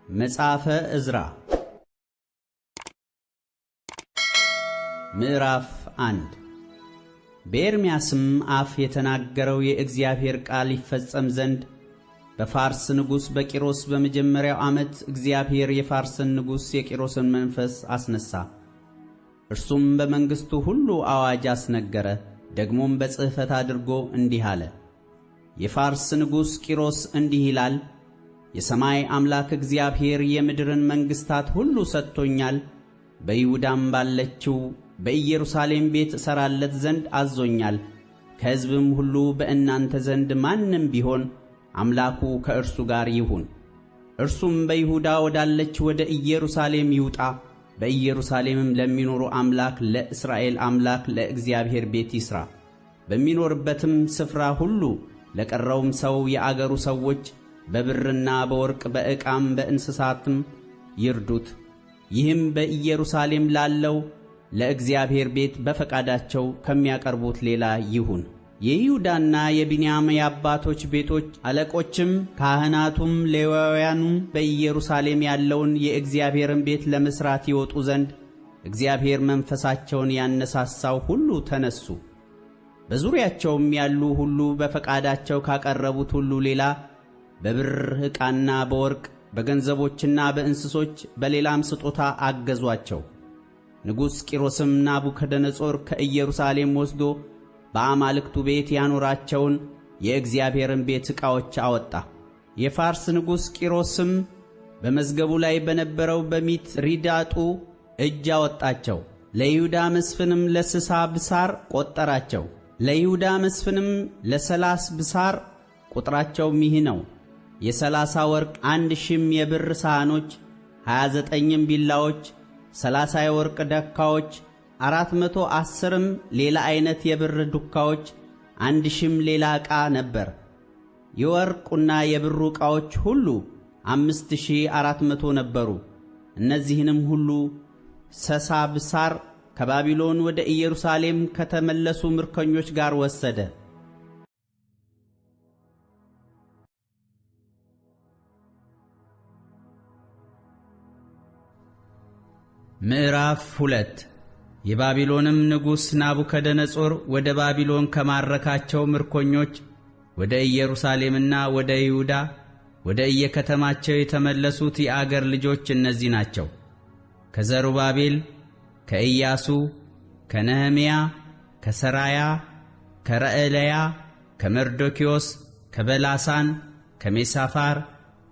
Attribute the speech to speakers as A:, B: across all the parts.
A: መጽሐፈ ዕዝራ ምዕራፍ 1 በኤርምያስም አፍ የተናገረው የእግዚአብሔር ቃል ይፈጸም ዘንድ በፋርስ ንጉሥ በቂሮስ በመጀመሪያው ዓመት እግዚአብሔር የፋርስን ንጉሥ የቂሮስን መንፈስ አስነሣ። እርሱም በመንግሥቱ ሁሉ አዋጅ አስነገረ። ደግሞም በጽሕፈት አድርጎ እንዲህ አለ። የፋርስ ንጉሥ ቂሮስ እንዲህ ይላል፣ የሰማይ አምላክ እግዚአብሔር የምድርን መንግሥታት ሁሉ ሰጥቶኛል። በይሁዳም ባለችው በኢየሩሳሌም ቤት እሠራለት ዘንድ አዞኛል። ከሕዝብም ሁሉ በእናንተ ዘንድ ማንም ቢሆን አምላኩ ከእርሱ ጋር ይሁን። እርሱም በይሁዳ ወዳለች ወደ ኢየሩሳሌም ይውጣ። በኢየሩሳሌምም ለሚኖሩ አምላክ ለእስራኤል አምላክ ለእግዚአብሔር ቤት ይሥራ። በሚኖርበትም ስፍራ ሁሉ ለቀረውም ሰው የአገሩ ሰዎች በብርና በወርቅ በዕቃም በእንስሳትም ይርዱት። ይህም በኢየሩሳሌም ላለው ለእግዚአብሔር ቤት በፈቃዳቸው ከሚያቀርቡት ሌላ ይሁን። የይሁዳና የቢንያም የአባቶች ቤቶች አለቆችም ካህናቱም ሌዋውያኑም በኢየሩሳሌም ያለውን የእግዚአብሔርን ቤት ለመሥራት ይወጡ ዘንድ እግዚአብሔር መንፈሳቸውን ያነሳሳው ሁሉ ተነሱ። በዙሪያቸውም ያሉ ሁሉ በፈቃዳቸው ካቀረቡት ሁሉ ሌላ በብር ዕቃና በወርቅ በገንዘቦችና በእንስሶች በሌላም ስጦታ አገዟቸው። ንጉሥ ቂሮስም ናቡከደነፆር ከኢየሩሳሌም ወስዶ በአማልክቱ ቤት ያኖራቸውን የእግዚአብሔርን ቤት ዕቃዎች አወጣ። የፋርስ ንጉሥ ቂሮስም በመዝገቡ ላይ በነበረው በሚትሪዳጡ እጅ አወጣቸው። ለይሁዳ መስፍንም ለስሳብሳር ቈጠራቸው። ለይሁዳ መስፍንም ለሰላስብሳር ቁጥራቸውም ይህ ነው፣ የ30 ወርቅ 1000 የብር ሳህኖች 29 ቢላዎች 30 የወርቅ ደካዎች 410 ሌላ ዓይነት የብር ዱካዎች 1000 ሌላ ዕቃ ነበር። የወርቁና የብሩ ዕቃዎች ሁሉ 5400 ነበሩ። እነዚህንም ሁሉ ሰሳብሳር ከባቢሎን ወደ ኢየሩሳሌም ከተመለሱ ምርኮኞች ጋር ወሰደ። ምዕራፍ 2 የባቢሎንም ንጉሥ ናቡከደነፆር ወደ ባቢሎን ከማረካቸው ምርኮኞች ወደ ኢየሩሳሌምና ወደ ይሁዳ ወደ እየከተማቸው የተመለሱት የአገር ልጆች እነዚህ ናቸው። ከዘሩባቤል፣ ከኢያሱ፣ ከነህምያ፣ ከሰራያ፣ ከረዕለያ፣ ከመርዶክዮስ፣ ከበላሳን፣ ከሜሳፋር፣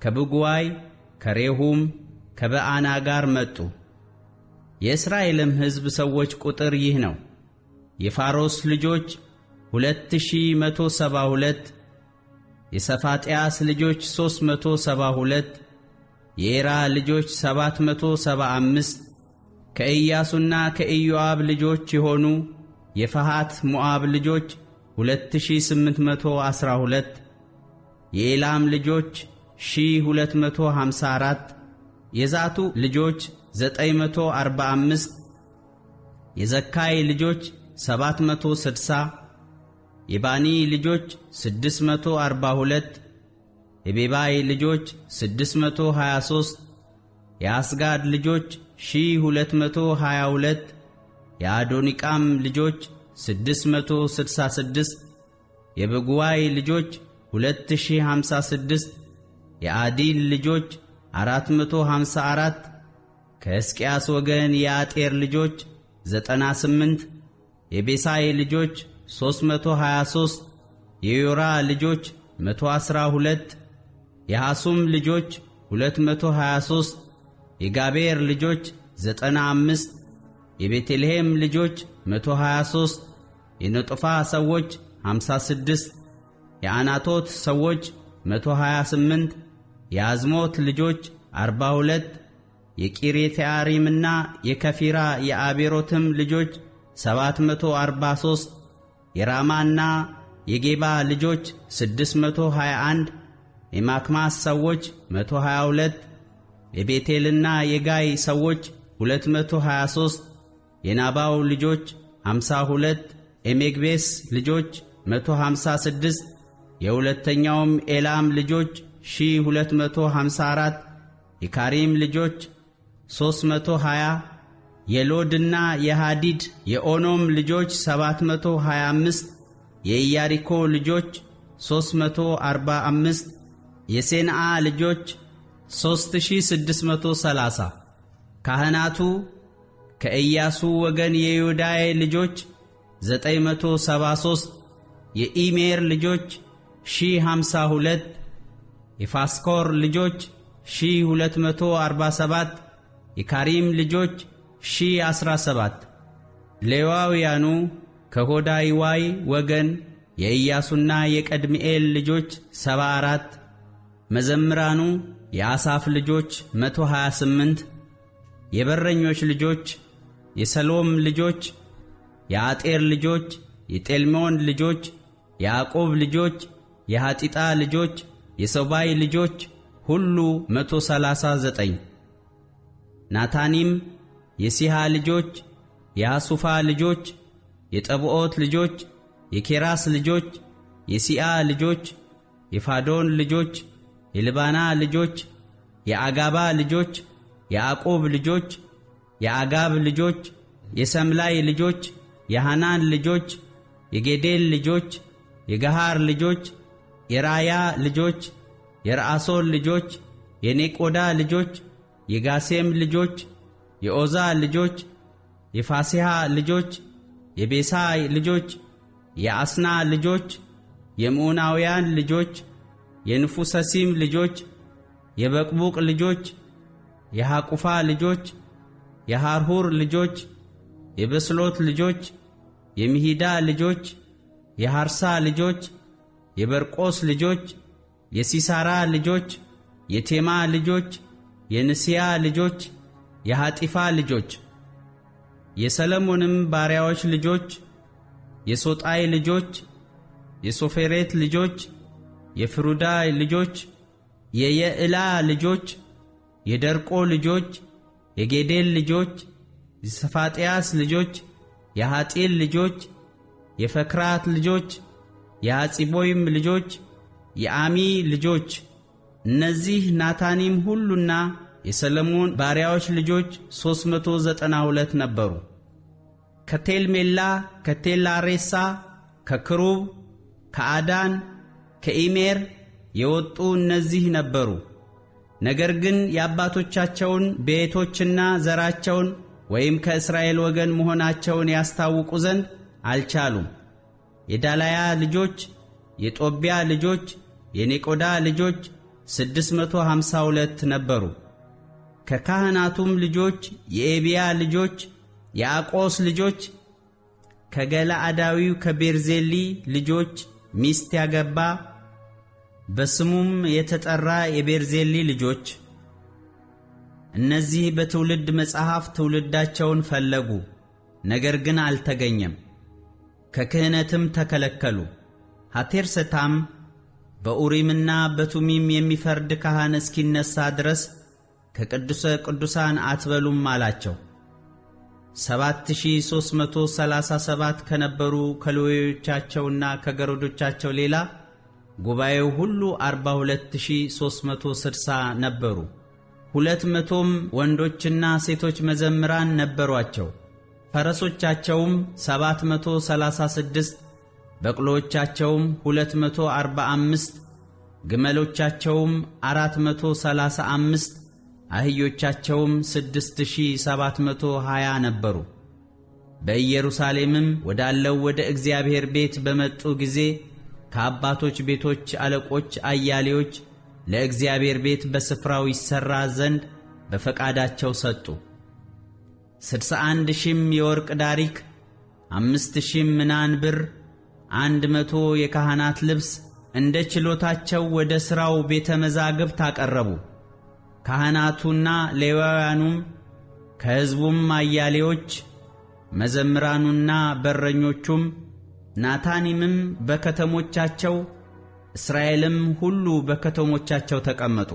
A: ከብጉዋይ፣ ከሬሁም፣ ከበዓና ጋር መጡ። የእስራኤልም ሕዝብ ሰዎች ቁጥር ይህ ነው። የፋሮስ ልጆች 2172፣ የሰፋጥያስ ልጆች 372፣ የኤራ ልጆች 775፣ ከኢያሱና ከኢዮአብ ልጆች የሆኑ የፈሃት ሞዓብ ልጆች 2812፣ የኤላም ልጆች 1254፣ የዛቱ ልጆች 945፣ የዘካይ ልጆች 760፣ የባኒ ልጆች 642፣ የቤባይ ልጆች 623፣ የአስጋድ ልጆች 1222፣ የአዶኒቃም ልጆች 666፣ የብጉዋይ ልጆች 2056፣ የአዲል ልጆች 454፣ ከሕዝቅያስ ወገን የአጤር ልጆች 98፣ የቤሳይ ልጆች 323፣ የዮራ ልጆች 112፣ የሐሱም ልጆች 223፣ የጋቤር ልጆች 95፣ የቤተልሔም ልጆች 123፣ የነጦፋ ሰዎች 56፣ የአናቶት ሰዎች 128፣ የአዝሞት ልጆች 42፣ የቂርያትይዓሪምና የከፊራ የአቤሮትም ልጆች 743፣ የራማና የጌባ ልጆች 621፣ የማክማስ ሰዎች 122፣ የቤቴልና የጋይ ሰዎች 223፣ የናባው ልጆች 52፣ የሜግቤስ ልጆች 156፣ የሁለተኛውም ኤላም ልጆች 1254፣ የካሪም ልጆች 320 የሎድና የሃዲድ የኦኖም ልጆች 725 የኢያሪኮ ልጆች 345 የሴንዓ ልጆች 3630 ካህናቱ ከኢያሱ ወገን የዮዳኤ ልጆች 973 የኢሜር ልጆች 1052 የፋስኮር ልጆች 1247 የካሪም ልጆች 1017 ሌዋውያኑ ከሆዳይዋይ ወገን የኢያሱና የቀድምኤል ልጆች 74 መዘምራኑ የአሳፍ ልጆች 128 የበረኞች ልጆች የሰሎም ልጆች የአጤር ልጆች የጤልሞን ልጆች የያዕቆብ ልጆች የሐጢጣ ልጆች የሶባይ ልጆች ሁሉ 139 ናታኒም የሲሃ ልጆች የሐሱፋ ልጆች የጠብዖት ልጆች የኬራስ ልጆች የሲአ ልጆች የፋዶን ልጆች የልባና ልጆች የአጋባ ልጆች የያዕቆብ ልጆች የአጋብ ልጆች የሰምላይ ልጆች የሐናን ልጆች የጌዴል ልጆች የገሃር ልጆች የራያ ልጆች የረአሶን ልጆች የኔቆዳ ልጆች የጋሴም ልጆች የዖዛ ልጆች የፋሴሃ ልጆች የቤሳይ ልጆች የአስና ልጆች የምዑናውያን ልጆች የንፉሰሲም ልጆች የበቅቡቅ ልጆች የሐቁፋ ልጆች የሐርሁር ልጆች የበስሎት ልጆች የሚሂዳ ልጆች የሐርሳ ልጆች የበርቆስ ልጆች የሲሳራ ልጆች የቴማ ልጆች የንስያ ልጆች የሐጢፋ ልጆች የሰለሞንም ባሪያዎች ልጆች የሶጣይ ልጆች የሶፌሬት ልጆች የፍሩዳይ ልጆች የየዕላ ልጆች የደርቆ ልጆች የጌዴል ልጆች የሰፋጥያስ ልጆች የሐጢል ልጆች የፈክራት ልጆች የሐፂቦይም ልጆች የአሚ ልጆች እነዚህ ናታኒም ሁሉና የሰለሞን ባሪያዎች ልጆች 392 ነበሩ። ከቴልሜላ ከቴላሬሳ ከክሩብ ከአዳን ከኢሜር የወጡ እነዚህ ነበሩ። ነገር ግን የአባቶቻቸውን ቤቶችና ዘራቸውን ወይም ከእስራኤል ወገን መሆናቸውን ያስታውቁ ዘንድ አልቻሉም። የዳላያ ልጆች የጦቢያ ልጆች የኔቆዳ ልጆች 652 ነበሩ። ከካህናቱም ልጆች የኤብያ ልጆች የአቆስ ልጆች ከገለአዳዊው ከቤርዜሊ ልጆች ሚስት ያገባ በስሙም የተጠራ የቤርዜሊ ልጆች እነዚህ በትውልድ መጽሐፍ ትውልዳቸውን ፈለጉ፣ ነገር ግን አልተገኘም፣ ከክህነትም ተከለከሉ። ሐቴርሰታም በኡሪምና በቱሚም የሚፈርድ ካህን እስኪነሣ ድረስ ከቅዱሰ ቅዱሳን አትበሉም አላቸው። 7337 ከነበሩ ከሌዊዎቻቸውና ከገረዶቻቸው ሌላ ጉባኤው ሁሉ 42360 ነበሩ። 200ም ወንዶችና ሴቶች መዘምራን ነበሯቸው። ፈረሶቻቸውም 736 በቅሎቻቸውም 245 ግመሎቻቸውም 435 አህዮቻቸውም 6720 ነበሩ። በኢየሩሳሌምም ወዳለው ወደ እግዚአብሔር ቤት በመጡ ጊዜ ከአባቶች ቤቶች አለቆች አያሌዎች ለእግዚአብሔር ቤት በስፍራው ይሠራ ዘንድ በፈቃዳቸው ሰጡ። 61,000 የወርቅ ዳሪክ፣ 5,000 ምናን ብር፣ 100 የካህናት ልብስ እንደ ችሎታቸው ወደ ሥራው ቤተ መዛግብት አቀረቡ። ካህናቱና ሌዋውያኑም ከሕዝቡም አያሌዎች መዘምራኑና በረኞቹም ናታኒምም በከተሞቻቸው እስራኤልም ሁሉ በከተሞቻቸው ተቀመጡ።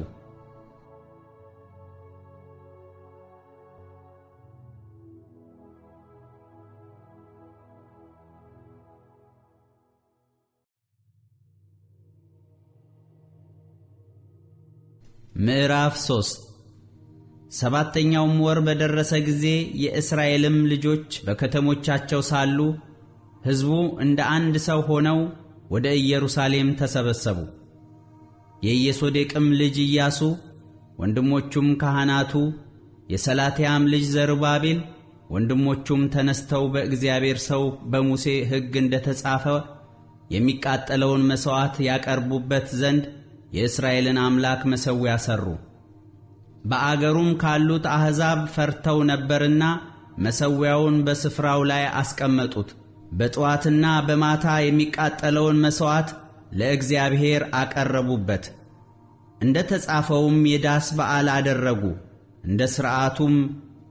A: ምዕራፍ 3 7ኛውም ወር በደረሰ ጊዜ የእስራኤልም ልጆች በከተሞቻቸው ሳሉ ሕዝቡ እንደ አንድ ሰው ሆነው ወደ ኢየሩሳሌም ተሰበሰቡ። የኢየሶዴቅም ልጅ ኢያሱ ወንድሞቹም ካህናቱ፣ የሰላትያም ልጅ ዘሩባቤል ወንድሞቹም ተነስተው በእግዚአብሔር ሰው በሙሴ ሕግ እንደ ተጻፈ የሚቃጠለውን መሥዋዕት ያቀርቡበት ዘንድ የእስራኤልን አምላክ መሠዊያ ሠሩ። በአገሩም ካሉት አሕዛብ ፈርተው ነበርና መሠዊያውን በስፍራው ላይ አስቀመጡት። በጠዋትና በማታ የሚቃጠለውን መሥዋዕት ለእግዚአብሔር አቀረቡበት። እንደ ተጻፈውም የዳስ በዓል አደረጉ። እንደ ሥርዓቱም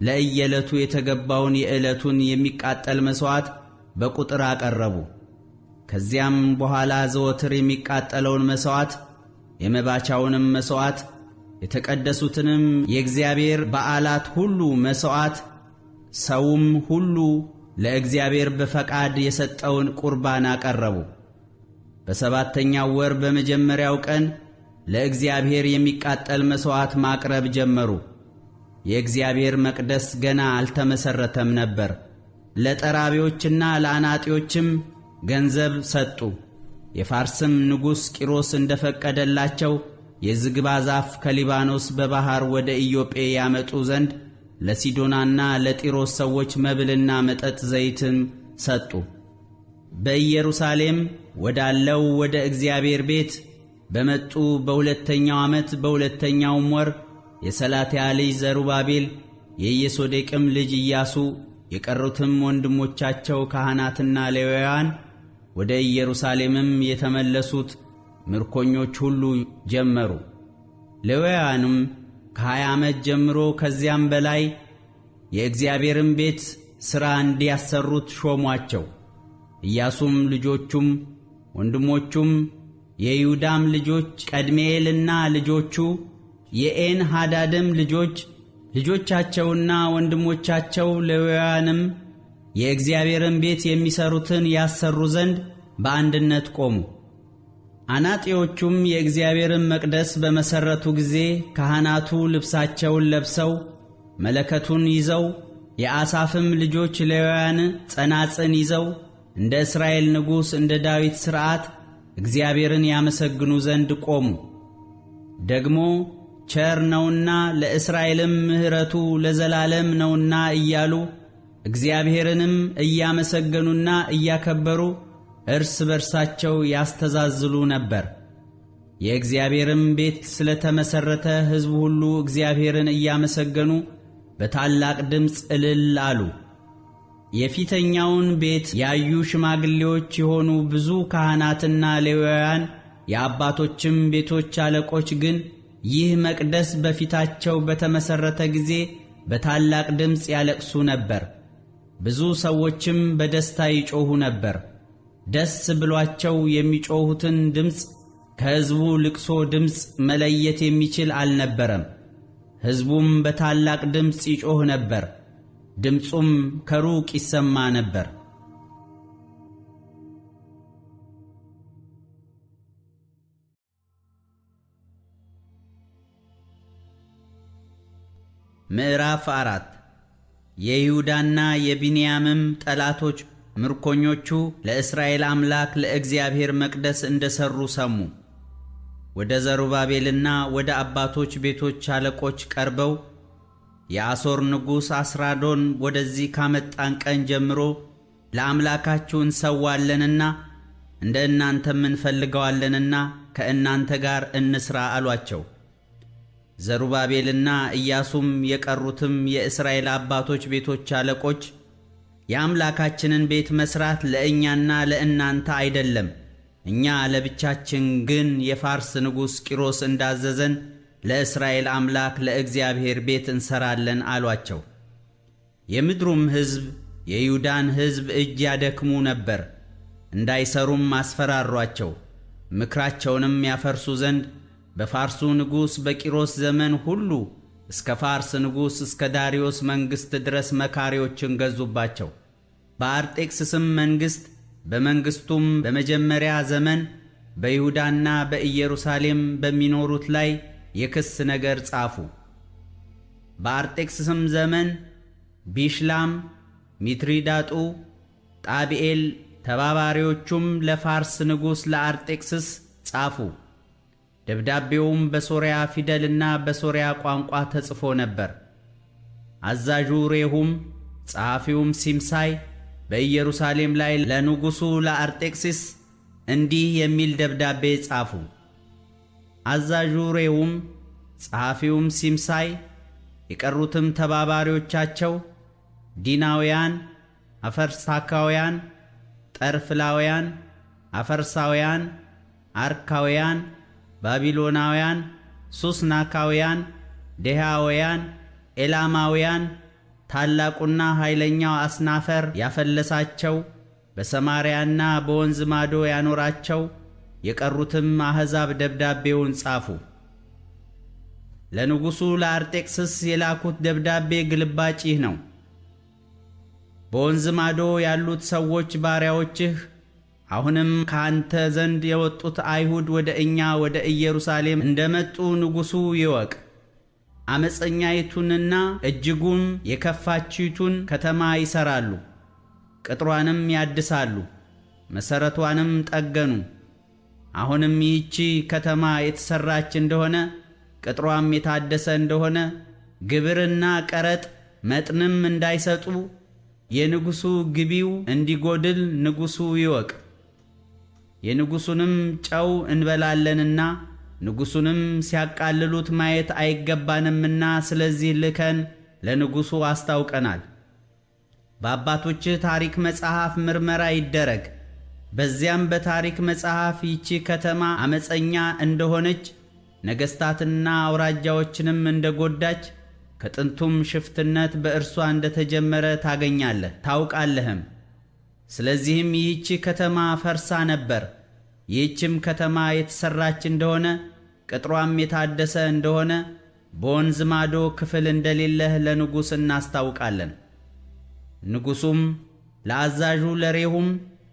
A: ለእየዕለቱ የተገባውን የዕለቱን የሚቃጠል መሥዋዕት በቁጥር አቀረቡ። ከዚያም በኋላ ዘወትር የሚቃጠለውን መሥዋዕት፣ የመባቻውንም መሥዋዕት፣ የተቀደሱትንም የእግዚአብሔር በዓላት ሁሉ መሥዋዕት፣ ሰውም ሁሉ ለእግዚአብሔር በፈቃድ የሰጠውን ቁርባን አቀረቡ። በ7ኛው ወር በመጀመሪያው ቀን ለእግዚአብሔር የሚቃጠል መሥዋዕት ማቅረብ ጀመሩ። የእግዚአብሔር መቅደስ ገና አልተመሠረተም ነበር። ለጠራቢዎችና ለአናጢዎችም ገንዘብ ሰጡ። የፋርስም ንጉሥ ቂሮስ እንደ ፈቀደላቸው የዝግባ ዛፍ ከሊባኖስ በባሕር ወደ ኢዮጴ ያመጡ ዘንድ ለሲዶናና ለጢሮስ ሰዎች መብልና መጠጥ ዘይትም ሰጡ። በኢየሩሳሌም ወዳለው ወደ እግዚአብሔር ቤት በመጡ በ2ኛው ዓመት በ2ኛውም ወር የሰላትያ ልጅ ዘሩባቤል፣ የኢየሶዴቅም ልጅ ኢያሱ፣ የቀሩትም ወንድሞቻቸው ካህናትና ሌዋውያን ወደ ኢየሩሳሌምም የተመለሱት ምርኮኞች ሁሉ ጀመሩ። ሌዋውያንም ከ20 ዓመት ጀምሮ ከዚያም በላይ የእግዚአብሔርን ቤት ሥራ እንዲያሰሩት ሾሟቸው። ኢያሱም ልጆቹም ወንድሞቹም የይሁዳም ልጆች ቀድሜኤልና ልጆቹ የኤን ሃዳድም ልጆች ልጆቻቸውና ወንድሞቻቸው ሌዋውያንም የእግዚአብሔርን ቤት የሚሰሩትን ያሰሩ ዘንድ በአንድነት ቆሙ። አናጢዎቹም የእግዚአብሔርን መቅደስ በመሠረቱ ጊዜ ካህናቱ ልብሳቸውን ለብሰው መለከቱን ይዘው የአሳፍም ልጆች ሌዋውያን ጸናጽን ይዘው እንደ እስራኤል ንጉሥ እንደ ዳዊት ሥርዓት እግዚአብሔርን ያመሰግኑ ዘንድ ቆሙ። ደግሞ ቸር ነውና ለእስራኤልም ምሕረቱ ለዘላለም ነውና እያሉ እግዚአብሔርንም እያመሰገኑና እያከበሩ እርስ በርሳቸው ያስተዛዝሉ ነበር። የእግዚአብሔርም ቤት ስለተመሠረተ ሕዝቡ ሁሉ እግዚአብሔርን እያመሰገኑ በታላቅ ድምፅ እልል አሉ። የፊተኛውን ቤት ያዩ ሽማግሌዎች የሆኑ ብዙ ካህናትና ሌዋውያን የአባቶችም ቤቶች አለቆች ግን ይህ መቅደስ በፊታቸው በተመሠረተ ጊዜ በታላቅ ድምፅ ያለቅሱ ነበር። ብዙ ሰዎችም በደስታ ይጮኹ ነበር። ደስ ብሏቸው የሚጮኹትን ድምፅ ከሕዝቡ ልቅሶ ድምፅ መለየት የሚችል አልነበረም። ሕዝቡም በታላቅ ድምፅ ይጮኽ ነበር፣ ድምፁም ከሩቅ ይሰማ ነበር። ምዕራፍ 4 የይሁዳና የቢንያምም ጠላቶች ምርኮኞቹ ለእስራኤል አምላክ ለእግዚአብሔር መቅደስ እንደሰሩ ሰሙ። ወደ ዘሩባቤልና ወደ አባቶች ቤቶች አለቆች ቀርበው የአሦር ንጉሥ አስራዶን ወደዚህ ካመጣን ቀን ጀምሮ ለአምላካችሁ እንሰዋለንና እንደ እናንተም እንፈልገዋለንና ከእናንተ ጋር እንስራ አሏቸው። ዘሩባቤልና ኢያሱም የቀሩትም የእስራኤል አባቶች ቤቶች አለቆች የአምላካችንን ቤት መሥራት ለእኛና ለእናንተ አይደለም፣ እኛ ለብቻችን ግን የፋርስ ንጉሥ ቂሮስ እንዳዘዘን ለእስራኤል አምላክ ለእግዚአብሔር ቤት እንሰራለን አሏቸው። የምድሩም ሕዝብ የይሁዳን ሕዝብ እጅ ያደክሙ ነበር፣ እንዳይሰሩም አስፈራሯቸው። ምክራቸውንም ያፈርሱ ዘንድ በፋርሱ ንጉሥ በቂሮስ ዘመን ሁሉ እስከ ፋርስ ንጉሥ እስከ ዳርዮስ መንግሥት ድረስ መካሪዎችን ገዙባቸው። በአርጤክስስም መንግሥት በመንግሥቱም በመጀመሪያ ዘመን በይሁዳና በኢየሩሳሌም በሚኖሩት ላይ የክስ ነገር ጻፉ። በአርጤክስስም ዘመን ቢሽላም፣ ሚትሪዳጡ፣ ጣብኤል ተባባሪዎቹም ለፋርስ ንጉሥ ለአርጤክስስ ጻፉ። ደብዳቤውም በሶርያ ፊደልና በሶርያ ቋንቋ ተጽፎ ነበር። አዛዡ ሬሁም ጸሐፊውም ሲምሳይ በኢየሩሳሌም ላይ ለንጉሡ ለአርጤክስስ እንዲህ የሚል ደብዳቤ ጻፉ። አዛዡ ሬሁም ጸሐፊውም ሲምሳይ የቀሩትም ተባባሪዎቻቸው ዲናውያን፣ አፈርሳካውያን፣ ጠርፍላውያን፣ አፈርሳውያን፣ አርካውያን፣ ባቢሎናውያን፣ ሱስናካውያን፣ ዴሃውያን፣ ኤላማውያን፣ ታላቁና ኃይለኛው አስናፈር ያፈለሳቸው በሰማርያና በወንዝ ማዶ ያኖራቸው የቀሩትም አሕዛብ ደብዳቤውን ጻፉ። ለንጉሡ ለአርጤክስስ የላኩት ደብዳቤ ግልባጭ ይህ ነው። በወንዝ ማዶ ያሉት ሰዎች ባሪያዎችህ አሁንም ካንተ ዘንድ የወጡት አይሁድ ወደ እኛ ወደ ኢየሩሳሌም እንደመጡ ንጉሡ ይወቅ። አመፀኛይቱንና እጅጉን የከፋችይቱን ከተማ ይሠራሉ፣ ቅጥሯንም ያድሳሉ፣ መሠረቷንም ጠገኑ። አሁንም ይህቺ ከተማ የተሠራች እንደሆነ ቅጥሯም የታደሰ እንደሆነ ግብርና ቀረጥ መጥንም እንዳይሰጡ የንጉሡ ግቢው እንዲጎድል ንጉሡ ይወቅ። የንጉሡንም ጨው እንበላለንና ንጉሡንም ሲያቃልሉት ማየት አይገባንምና ስለዚህ ልከን ለንጉሡ አስታውቀናል። በአባቶችህ ታሪክ መጽሐፍ ምርመራ ይደረግ። በዚያም በታሪክ መጽሐፍ ይቺ ከተማ አመፀኛ እንደሆነች ነገሥታትና አውራጃዎችንም እንደጎዳች ከጥንቱም ሽፍትነት በእርሷ እንደተጀመረ ታገኛለህ ታውቃለህም። ስለዚህም ይህች ከተማ ፈርሳ ነበር። ይህችም ከተማ የተሠራች እንደሆነ ቅጥሯም የታደሰ እንደሆነ በወንዝ ማዶ ክፍል እንደሌለህ ለንጉሥ እናስታውቃለን። ንጉሡም ለአዛዡ ለሬሁም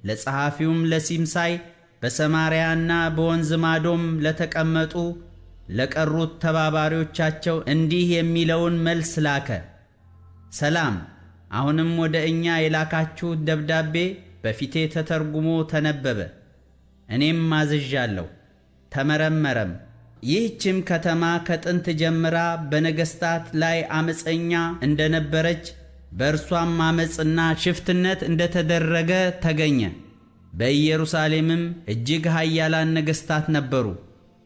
A: ለጸሐፊውም ለሲምሳይ በሰማርያና በወንዝ ማዶም ለተቀመጡ ለቀሩት ተባባሪዎቻቸው እንዲህ የሚለውን መልስ ላከ። ሰላም። አሁንም ወደ እኛ የላካችሁት ደብዳቤ በፊቴ ተተርጉሞ ተነበበ። እኔም አዝዣለሁ፣ ተመረመረም። ይህችም ከተማ ከጥንት ጀምራ በነገሥታት ላይ አመፀኛ እንደነበረች በእርሷም አመፅና ሽፍትነት እንደተደረገ ተገኘ። በኢየሩሳሌምም እጅግ ኃያላን ነገሥታት ነበሩ።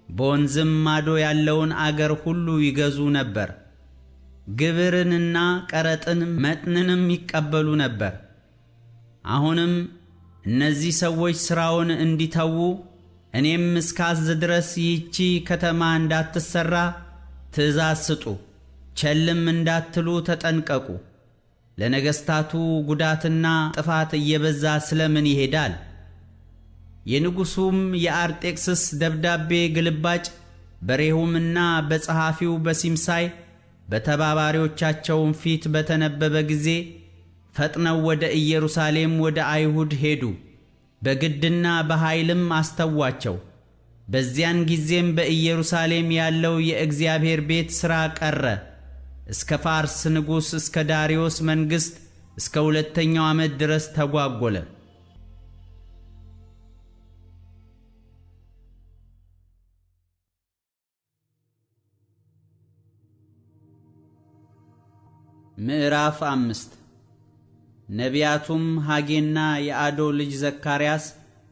A: በወንዝም ማዶ ያለውን አገር ሁሉ ይገዙ ነበር። ግብርንና ቀረጥን መጥንንም ይቀበሉ ነበር። አሁንም እነዚህ ሰዎች ሥራውን እንዲተዉ እኔም እስካዝ ድረስ ይህቺ ከተማ እንዳትሠራ ትእዛዝ ስጡ። ቸልም እንዳትሉ ተጠንቀቁ። ለነገሥታቱ ጉዳትና ጥፋት እየበዛ ስለምን ይሄዳል? የንጉሡም የአርጤክስስ ደብዳቤ ግልባጭ በሬሁምና በጸሐፊው በሲምሳይ በተባባሪዎቻቸውም ፊት በተነበበ ጊዜ ፈጥነው ወደ ኢየሩሳሌም ወደ አይሁድ ሄዱ። በግድና በኃይልም አስተዋቸው። በዚያን ጊዜም በኢየሩሳሌም ያለው የእግዚአብሔር ቤት ሥራ ቀረ። እስከ ፋርስ ንጉሥ እስከ ዳርዮስ መንግሥት እስከ 2ኛው ዓመት ድረስ ተጓጎለ። ምዕራፍ 5 ነቢያቱም ሐጌና የአዶ ልጅ ዘካርያስ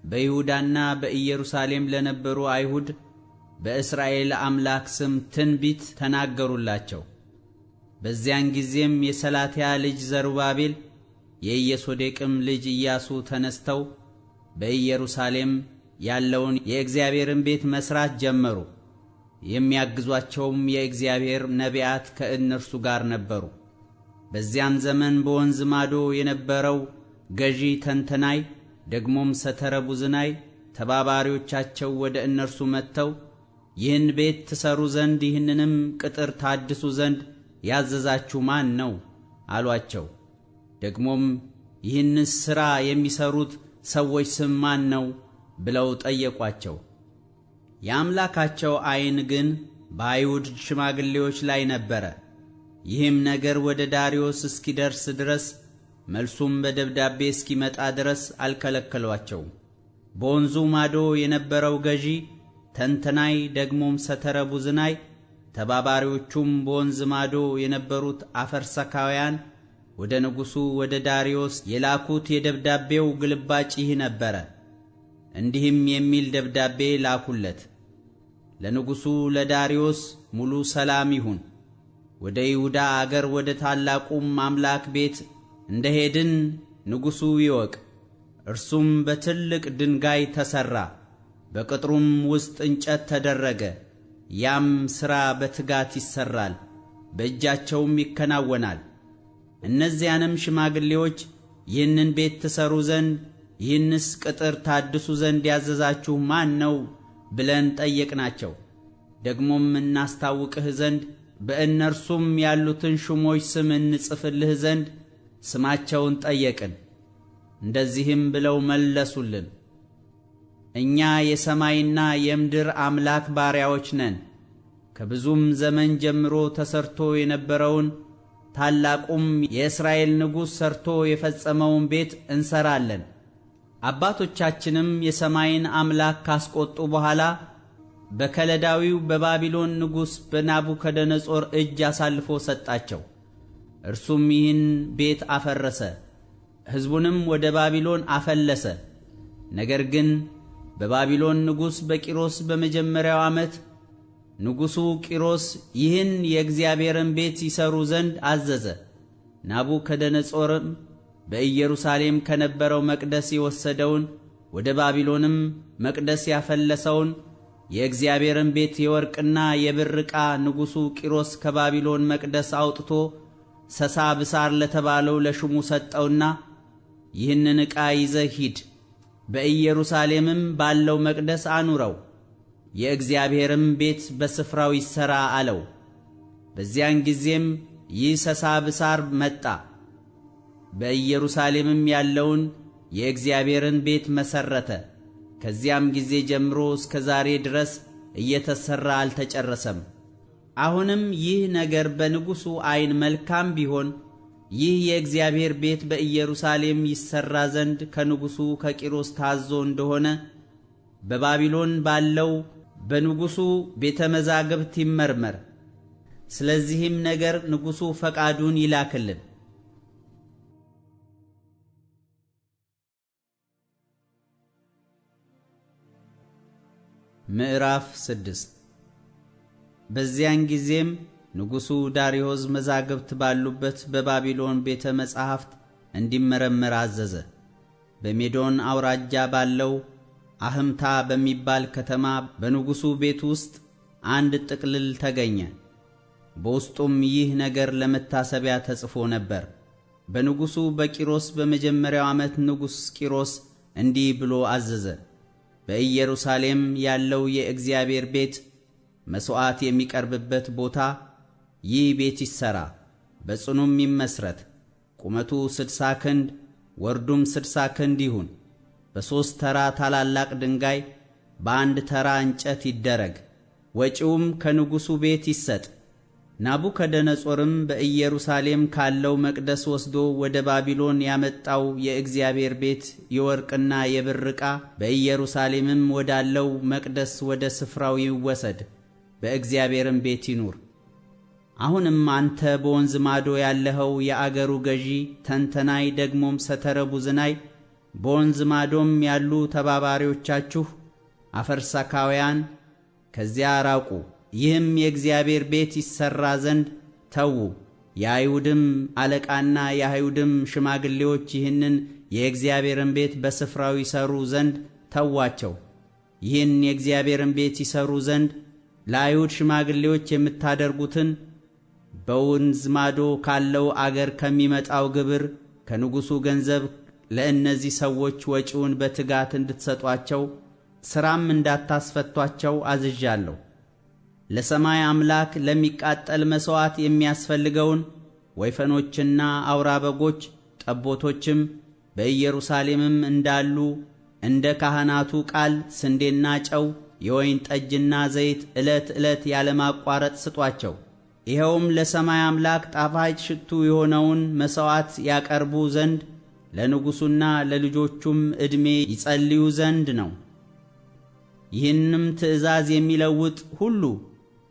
A: በይሁዳና በኢየሩሳሌም ለነበሩ አይሁድ በእስራኤል አምላክ ስም ትንቢት ተናገሩላቸው። በዚያን ጊዜም የሰላትያ ልጅ ዘሩባቤል የኢየሶዴቅም ልጅ ኢያሱ ተነስተው በኢየሩሳሌም ያለውን የእግዚአብሔርን ቤት መሥራት ጀመሩ። የሚያግዟቸውም የእግዚአብሔር ነቢያት ከእነርሱ ጋር ነበሩ። በዚያም ዘመን በወንዝ ማዶ የነበረው ገዢ ተንተናይ ደግሞም ሰተረቡዝናይ ተባባሪዎቻቸው ወደ እነርሱ መጥተው ይህን ቤት ትሰሩ ዘንድ ይህንንም ቅጥር ታድሱ ዘንድ ያዘዛችሁ ማን ነው አሏቸው። ደግሞም ይህንስ ሥራ የሚሰሩት ሰዎች ስም ማን ነው ብለው ጠየቋቸው። የአምላካቸው ዓይን ግን በአይሁድ ሽማግሌዎች ላይ ነበረ። ይህም ነገር ወደ ዳርዮስ እስኪደርስ ድረስ መልሱም በደብዳቤ እስኪመጣ ድረስ አልከለከሏቸውም። በወንዙ ማዶ የነበረው ገዢ ተንተናይ ደግሞም ሰተረቡዝናይ ተባባሪዎቹም በወንዝ ማዶ የነበሩት አፈርሰካውያን ወደ ንጉሡ ወደ ዳርዮስ የላኩት የደብዳቤው ግልባጭ ይህ ነበረ። እንዲህም የሚል ደብዳቤ ላኩለት። ለንጉሡ ለዳርዮስ ሙሉ ሰላም ይሁን። ወደ ይሁዳ አገር ወደ ታላቁም አምላክ ቤት እንደሄድን ንጉሡ ይወቅ። እርሱም በትልቅ ድንጋይ ተሠራ፣ በቅጥሩም ውስጥ እንጨት ተደረገ። ያም ሥራ በትጋት ይሠራል፣ በእጃቸውም ይከናወናል። እነዚያንም ሽማግሌዎች ይህንን ቤት ትሠሩ ዘንድ ይህንስ ቅጥር ታድሱ ዘንድ ያዘዛችሁ ማን ነው ብለን ጠየቅናቸው። ደግሞም እናስታውቅህ ዘንድ በእነርሱም ያሉትን ሹሞች ስም እንጽፍልህ ዘንድ ስማቸውን ጠየቅን። እንደዚህም ብለው መለሱልን፣ እኛ የሰማይና የምድር አምላክ ባሪያዎች ነን። ከብዙም ዘመን ጀምሮ ተሰርቶ የነበረውን ታላቁም የእስራኤል ንጉሥ ሰርቶ የፈጸመውን ቤት እንሰራለን። አባቶቻችንም የሰማይን አምላክ ካስቆጡ በኋላ በከለዳዊው በባቢሎን ንጉሥ በናቡከደነጾር እጅ አሳልፎ ሰጣቸው። እርሱም ይህን ቤት አፈረሰ፣ ሕዝቡንም ወደ ባቢሎን አፈለሰ። ነገር ግን በባቢሎን ንጉሥ በቂሮስ በመጀመሪያው ዓመት ንጉሡ ቂሮስ ይህን የእግዚአብሔርን ቤት ይሠሩ ዘንድ አዘዘ። ናቡከደነጾርም በኢየሩሳሌም ከነበረው መቅደስ የወሰደውን ወደ ባቢሎንም መቅደስ ያፈለሰውን የእግዚአብሔርን ቤት የወርቅና የብር ዕቃ ንጉሡ ቂሮስ ከባቢሎን መቅደስ አውጥቶ ሰሳብሳር ለተባለው ለሹሙ ሰጠውና ይህንን ዕቃ ይዘህ ሂድ፣ በኢየሩሳሌምም ባለው መቅደስ አኑረው፣ የእግዚአብሔርም ቤት በስፍራው ይሠራ አለው። በዚያን ጊዜም ይህ ሰሳብሳር መጣ፣ በኢየሩሳሌምም ያለውን የእግዚአብሔርን ቤት መሠረተ። ከዚያም ጊዜ ጀምሮ እስከ ዛሬ ድረስ እየተሠራ አልተጨረሰም። አሁንም ይህ ነገር በንጉሡ ዓይን መልካም ቢሆን ይህ የእግዚአብሔር ቤት በኢየሩሳሌም ይሠራ ዘንድ ከንጉሡ ከቂሮስ ታዞ እንደሆነ በባቢሎን ባለው በንጉሡ ቤተ መዛግብት ይመርመር። ስለዚህም ነገር ንጉሡ ፈቃዱን ይላክልን። ምዕራፍ 6 በዚያን ጊዜም ንጉሡ ዳርዮስ መዛግብት ባሉበት በባቢሎን ቤተ መጻሕፍት እንዲመረመር አዘዘ። በሜዶን አውራጃ ባለው አህምታ በሚባል ከተማ በንጉሡ ቤት ውስጥ አንድ ጥቅልል ተገኘ። በውስጡም ይህ ነገር ለመታሰቢያ ተጽፎ ነበር። በንጉሡ በቂሮስ በመጀመሪያው ዓመት ንጉሥ ቂሮስ እንዲህ ብሎ አዘዘ። በኢየሩሳሌም ያለው የእግዚአብሔር ቤት መሥዋዕት የሚቀርብበት ቦታ ይህ ቤት ይሠራ፣ በጽኑም ይመስረት። ቁመቱ 60 ክንድ ወርዱም 60 ክንድ ይሁን። በሦስት ተራ ታላላቅ ድንጋይ በአንድ ተራ እንጨት ይደረግ። ወጪውም ከንጉሡ ቤት ይሰጥ። ናቡከደነጾርም በኢየሩሳሌም ካለው መቅደስ ወስዶ ወደ ባቢሎን ያመጣው የእግዚአብሔር ቤት የወርቅና የብር ዕቃ በኢየሩሳሌምም ወዳለው መቅደስ ወደ ስፍራው ይወሰድ፣ በእግዚአብሔርም ቤት ይኑር። አሁንም አንተ በወንዝ ማዶ ያለኸው የአገሩ ገዢ ተንተናይ ደግሞም ሰተረቡዝናይ በወንዝ ማዶም ያሉ ተባባሪዎቻችሁ አፈርሳካውያን ከዚያ ራቁ። ይህም የእግዚአብሔር ቤት ይሠራ ዘንድ ተዉ። የአይሁድም አለቃና የአይሁድም ሽማግሌዎች ይህንን የእግዚአብሔርን ቤት በስፍራው ይሠሩ ዘንድ ተዋቸው። ይህን የእግዚአብሔርን ቤት ይሠሩ ዘንድ ለአይሁድ ሽማግሌዎች የምታደርጉትን በወንዝ ማዶ ካለው አገር ከሚመጣው ግብር ከንጉሡ ገንዘብ ለእነዚህ ሰዎች ወጪውን በትጋት እንድትሰጧቸው ሥራም እንዳታስፈቷቸው አዝዣለሁ። ለሰማይ አምላክ ለሚቃጠል መሥዋዕት የሚያስፈልገውን ወይፈኖችና አውራ በጎች ጠቦቶችም በኢየሩሳሌምም እንዳሉ እንደ ካህናቱ ቃል ስንዴና ጨው፣ የወይን ጠጅና ዘይት ዕለት ዕለት ያለማቋረጥ ስጧቸው። ይኸውም ለሰማይ አምላክ ጣፋጭ ሽቱ የሆነውን መሥዋዕት ያቀርቡ ዘንድ ለንጉሡና ለልጆቹም ዕድሜ ይጸልዩ ዘንድ ነው። ይህንም ትእዛዝ የሚለውጥ ሁሉ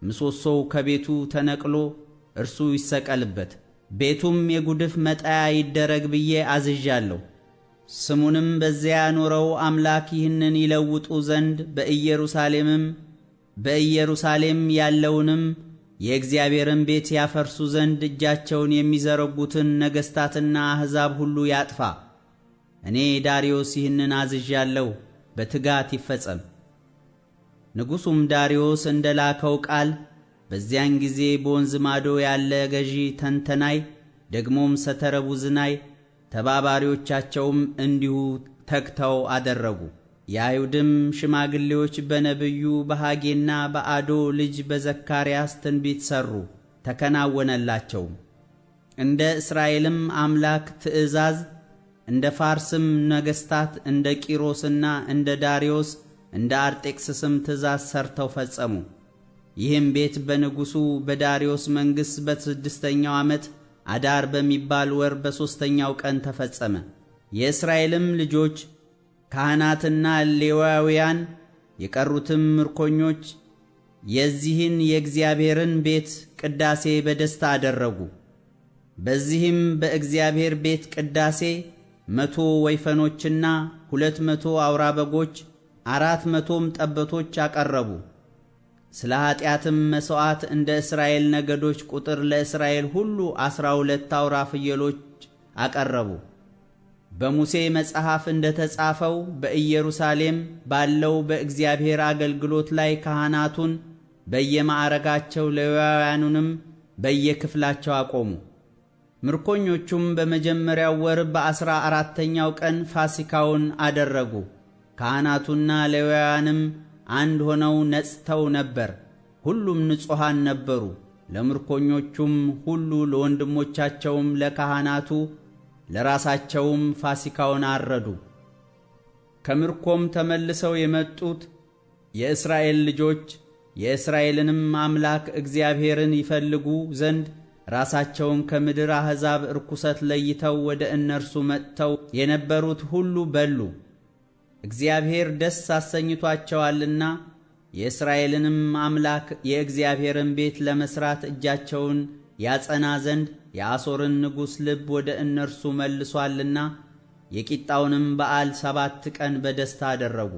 A: ምሰሶው ከቤቱ ተነቅሎ እርሱ ይሰቀልበት፣ ቤቱም የጉድፍ መጣያ ይደረግ ብዬ አዝዣለሁ። ስሙንም በዚያ ያኖረው አምላክ ይህንን ይለውጡ ዘንድ በኢየሩሳሌም ያለውንም የእግዚአብሔርን ቤት ያፈርሱ ዘንድ እጃቸውን የሚዘረጉትን ነገሥታትና አሕዛብ ሁሉ ያጥፋ። እኔ ዳርዮስ ይህንን አዝዣለሁ፣ በትጋት ይፈጸም። ንጉሡም ዳርዮስ እንደ ላከው ቃል በዚያን ጊዜ በወንዝ ማዶ ያለ ገዢ ተንተናይ ደግሞም ሰተረቡዝናይ ተባባሪዎቻቸውም እንዲሁ ተግተው አደረጉ። የአይሁድም ሽማግሌዎች በነቢዩ በሐጌና በአዶ ልጅ በዘካርያስ ትንቢት ሠሩ፣ ተከናወነላቸውም። እንደ እስራኤልም አምላክ ትእዛዝ እንደ ፋርስም ነገሥታት እንደ ቂሮስና እንደ ዳርዮስ እንደ አርጤክስስም ትእዛዝ ሰርተው ፈጸሙ። ይህም ቤት በንጉሡ በዳርዮስ መንግሥት በ6ኛው ዓመት አዳር በሚባል ወር በ3ኛው ቀን ተፈጸመ። የእስራኤልም ልጆች ካህናትና ሌዋውያን የቀሩትም ምርኮኞች የዚህን የእግዚአብሔርን ቤት ቅዳሴ በደስታ አደረጉ። በዚህም በእግዚአብሔር ቤት ቅዳሴ 100 ወይፈኖችና 200 አውራ በጎች 400ም ጠቦቶች አቀረቡ። ስለ ኃጢአትም መሥዋዕት እንደ እስራኤል ነገዶች ቁጥር ለእስራኤል ሁሉ 12 አውራ ፍየሎች አቀረቡ። በሙሴ መጽሐፍ እንደ ተጻፈው በኢየሩሳሌም ባለው በእግዚአብሔር አገልግሎት ላይ ካህናቱን በየማዕረጋቸው ሌዋውያኑንም በየክፍላቸው አቆሙ። ምርኮኞቹም በመጀመሪያው ወር በ14ኛው ቀን ፋሲካውን አደረጉ። ካህናቱና ሌዋውያንም አንድ ሆነው ነጽተው ነበር። ሁሉም ንጹሐን ነበሩ። ለምርኮኞቹም ሁሉ ለወንድሞቻቸውም ለካህናቱ ለራሳቸውም ፋሲካውን አረዱ። ከምርኮም ተመልሰው የመጡት የእስራኤል ልጆች የእስራኤልንም አምላክ እግዚአብሔርን ይፈልጉ ዘንድ ራሳቸውን ከምድር አሕዛብ ርኩሰት ለይተው ወደ እነርሱ መጥተው የነበሩት ሁሉ በሉ። እግዚአብሔር ደስ አሰኝቷቸዋልና የእስራኤልንም አምላክ የእግዚአብሔርን ቤት ለመሥራት እጃቸውን ያጸና ዘንድ የአሦርን ንጉሥ ልብ ወደ እነርሱ መልሷልና የቂጣውንም በዓል 7 ቀን በደስታ አደረጉ።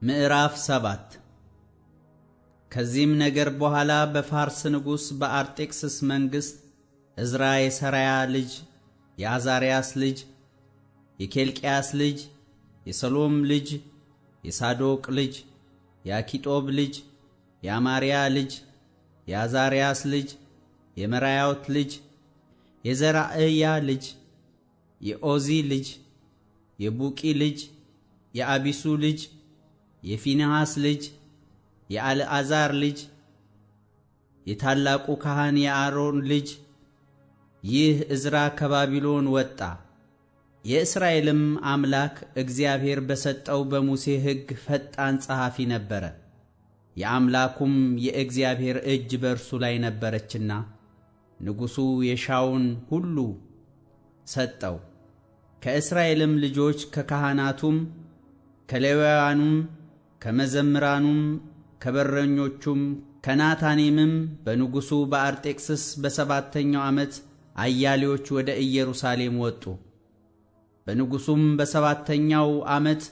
A: ምዕራፍ 7 ከዚህም ነገር በኋላ በፋርስ ንጉሥ በአርጤክስስ መንግሥት ዕዝራ የሰራያ ልጅ የአዛርያስ ልጅ የኬልቅያስ ልጅ የሰሎም ልጅ የሳዶቅ ልጅ የአኪጦብ ልጅ የአማርያ ልጅ የአዛርያስ ልጅ የመራዮት ልጅ የዘራእያ ልጅ የኦዚ ልጅ የቡቂ ልጅ የአቢሱ ልጅ የፊንሐስ ልጅ የአልዓዛር ልጅ የታላቁ ካህን የአሮን ልጅ ይህ ዕዝራ ከባቢሎን ወጣ። የእስራኤልም አምላክ እግዚአብሔር በሰጠው በሙሴ ሕግ ፈጣን ጸሐፊ ነበረ። የአምላኩም የእግዚአብሔር እጅ በእርሱ ላይ ነበረችና ንጉሡ የሻውን ሁሉ ሰጠው። ከእስራኤልም ልጆች ከካህናቱም ከሌዋውያኑም ከመዘምራኑም ከበረኞቹም ከናታኒምም በንጉሡ በአርጤክስስ በ7ኛው ዓመት አያሌዎች ወደ ኢየሩሳሌም ወጡ። በንጉሡም በ7ኛው ዓመት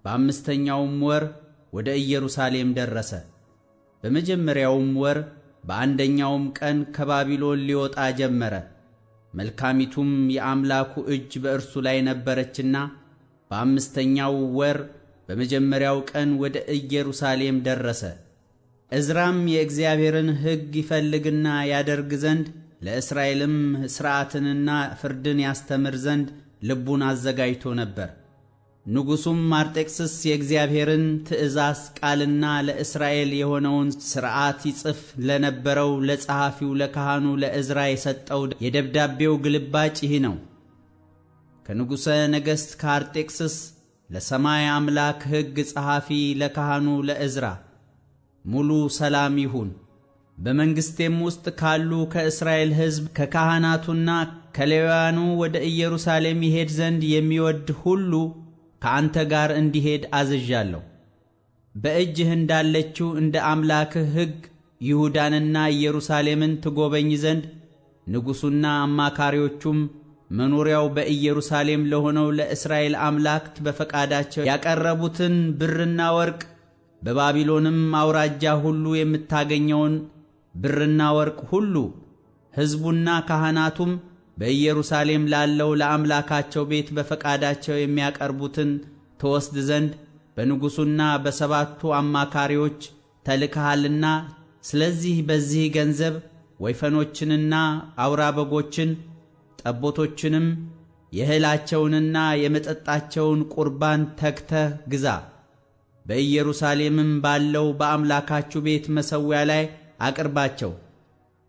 A: በ5ኛውም ወር ወደ ኢየሩሳሌም ደረሰ። በመጀመሪያውም ወር በአንደኛውም ቀን ከባቢሎን ሊወጣ ጀመረ። መልካሚቱም የአምላኩ እጅ በእርሱ ላይ ነበረችና በ5ኛው ወር በመጀመሪያው ቀን ወደ ኢየሩሳሌም ደረሰ። ዕዝራም የእግዚአብሔርን ሕግ ይፈልግና ያደርግ ዘንድ ለእስራኤልም ሥርዓትንና ፍርድን ያስተምር ዘንድ ልቡን አዘጋጅቶ ነበር። ንጉሡም አርጤክስስ የእግዚአብሔርን ትእዛዝ ቃልና ለእስራኤል የሆነውን ሥርዓት ይጽፍ ለነበረው ለጸሐፊው ለካህኑ ለዕዝራ የሰጠው የደብዳቤው ግልባጭ ይህ ነው። ከንጉሠ ነገሥት ከአርጤክስስ ለሰማይ አምላክ ሕግ ጸሐፊ ለካህኑ ለዕዝራ ሙሉ ሰላም ይሁን። በመንግሥቴም ውስጥ ካሉ ከእስራኤል ሕዝብ ከካህናቱና ከሌዋውያኑ ወደ ኢየሩሳሌም ይሄድ ዘንድ የሚወድ ሁሉ ከአንተ ጋር እንዲሄድ አዝዣለሁ። በእጅህ እንዳለችው እንደ አምላክህ ሕግ ይሁዳንና ኢየሩሳሌምን ትጎበኝ ዘንድ ንጉሡና አማካሪዎቹም መኖሪያው በኢየሩሳሌም ለሆነው ለእስራኤል አምላክ በፈቃዳቸው ያቀረቡትን ብርና ወርቅ በባቢሎንም አውራጃ ሁሉ የምታገኘውን ብርና ወርቅ ሁሉ ሕዝቡና ካህናቱም በኢየሩሳሌም ላለው ለአምላካቸው ቤት በፈቃዳቸው የሚያቀርቡትን ትወስድ ዘንድ በንጉሡና በሰባቱ አማካሪዎች ተልከሃልና፣ ስለዚህ በዚህ ገንዘብ ወይፈኖችንና አውራ በጎችን ጠቦቶችንም የእህላቸውንና የመጠጣቸውን ቁርባን ተግተህ ግዛ። በኢየሩሳሌምም ባለው በአምላካችሁ ቤት መሠዊያ ላይ አቅርባቸው።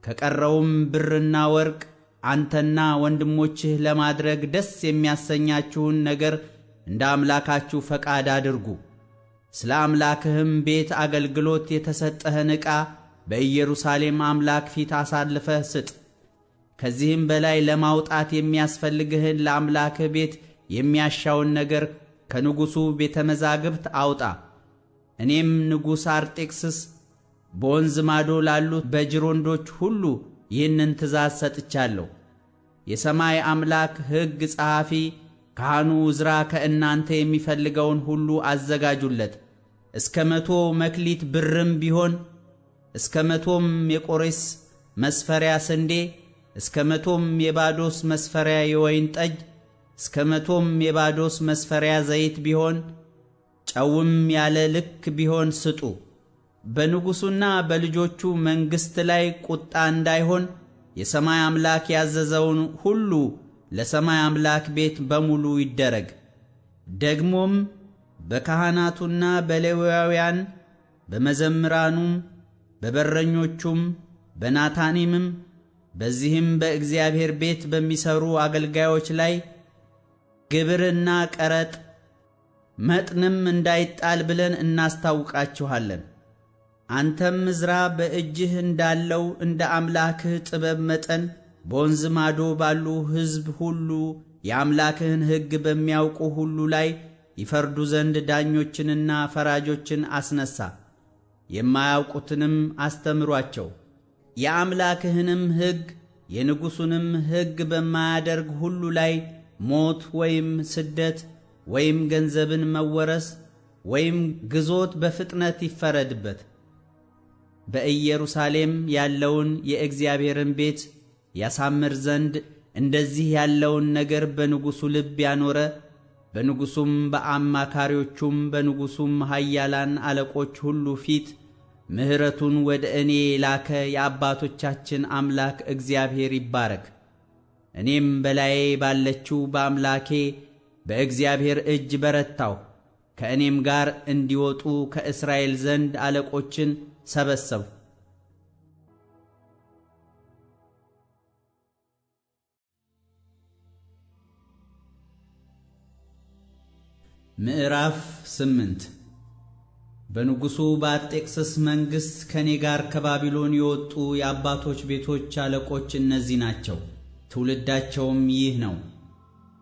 A: ከቀረውም ብርና ወርቅ አንተና ወንድሞችህ ለማድረግ ደስ የሚያሰኛችሁን ነገር እንደ አምላካችሁ ፈቃድ አድርጉ። ስለ አምላክህም ቤት አገልግሎት የተሰጠህን ዕቃ በኢየሩሳሌም አምላክ ፊት አሳልፈህ ስጥ። ከዚህም በላይ ለማውጣት የሚያስፈልግህን ለአምላክህ ቤት የሚያሻውን ነገር ከንጉሡ ቤተ መዛግብት አውጣ። እኔም ንጉሥ አርጤክስስ በወንዝ ማዶ ላሉት በጅሮንዶች ሁሉ ይህንን ትእዛዝ ሰጥቻለሁ። የሰማይ አምላክ ሕግ ጸሐፊ ካህኑ ዕዝራ ከእናንተ የሚፈልገውን ሁሉ አዘጋጁለት። እስከ 100 መክሊት ብርም ቢሆን፣ እስከ 100ም የቆሬስ መስፈሪያ ስንዴ፣ እስከ 100ም የባዶስ መስፈሪያ የወይን ጠጅ፣ እስከ 100ም የባዶስ መስፈሪያ ዘይት ቢሆን፣ ጨውም ያለ ልክ ቢሆን ስጡ። በንጉሡና በልጆቹ መንግሥት ላይ ቁጣ እንዳይሆን የሰማይ አምላክ ያዘዘውን ሁሉ ለሰማይ አምላክ ቤት በሙሉ ይደረግ። ደግሞም በካህናቱና በሌዋውያን በመዘምራኑም በበረኞቹም በናታኒምም በዚህም በእግዚአብሔር ቤት በሚሰሩ አገልጋዮች ላይ ግብርና ቀረጥ መጥንም እንዳይጣል ብለን እናስታውቃችኋለን። አንተም ዕዝራ በእጅህ እንዳለው እንደ አምላክህ ጥበብ መጠን በወንዝ ማዶ ባሉ ሕዝብ ሁሉ የአምላክህን ሕግ በሚያውቁ ሁሉ ላይ ይፈርዱ ዘንድ ዳኞችንና ፈራጆችን አስነሣ። የማያውቁትንም አስተምሯቸው። የአምላክህንም ሕግ የንጉሡንም ሕግ በማያደርግ ሁሉ ላይ ሞት ወይም ስደት ወይም ገንዘብን መወረስ ወይም ግዞት በፍጥነት ይፈረድበት። በኢየሩሳሌም ያለውን የእግዚአብሔርን ቤት ያሳምር ዘንድ እንደዚህ ያለውን ነገር በንጉሡ ልብ ያኖረ፣ በንጉሡም በአማካሪዎቹም በንጉሡም ኃያላን አለቆች ሁሉ ፊት ምሕረቱን ወደ እኔ የላከ የአባቶቻችን አምላክ እግዚአብሔር ይባረክ። እኔም በላዬ ባለችው በአምላኬ በእግዚአብሔር እጅ በረታሁ። ከእኔም ጋር እንዲወጡ ከእስራኤል ዘንድ አለቆችን ሰበሰብሁ። ምዕራፍ 8 በንጉሡ በአርጤክስስ መንግሥት ከኔ ጋር ከባቢሎን የወጡ የአባቶች ቤቶች አለቆች እነዚህ ናቸው። ትውልዳቸውም ይህ ነው።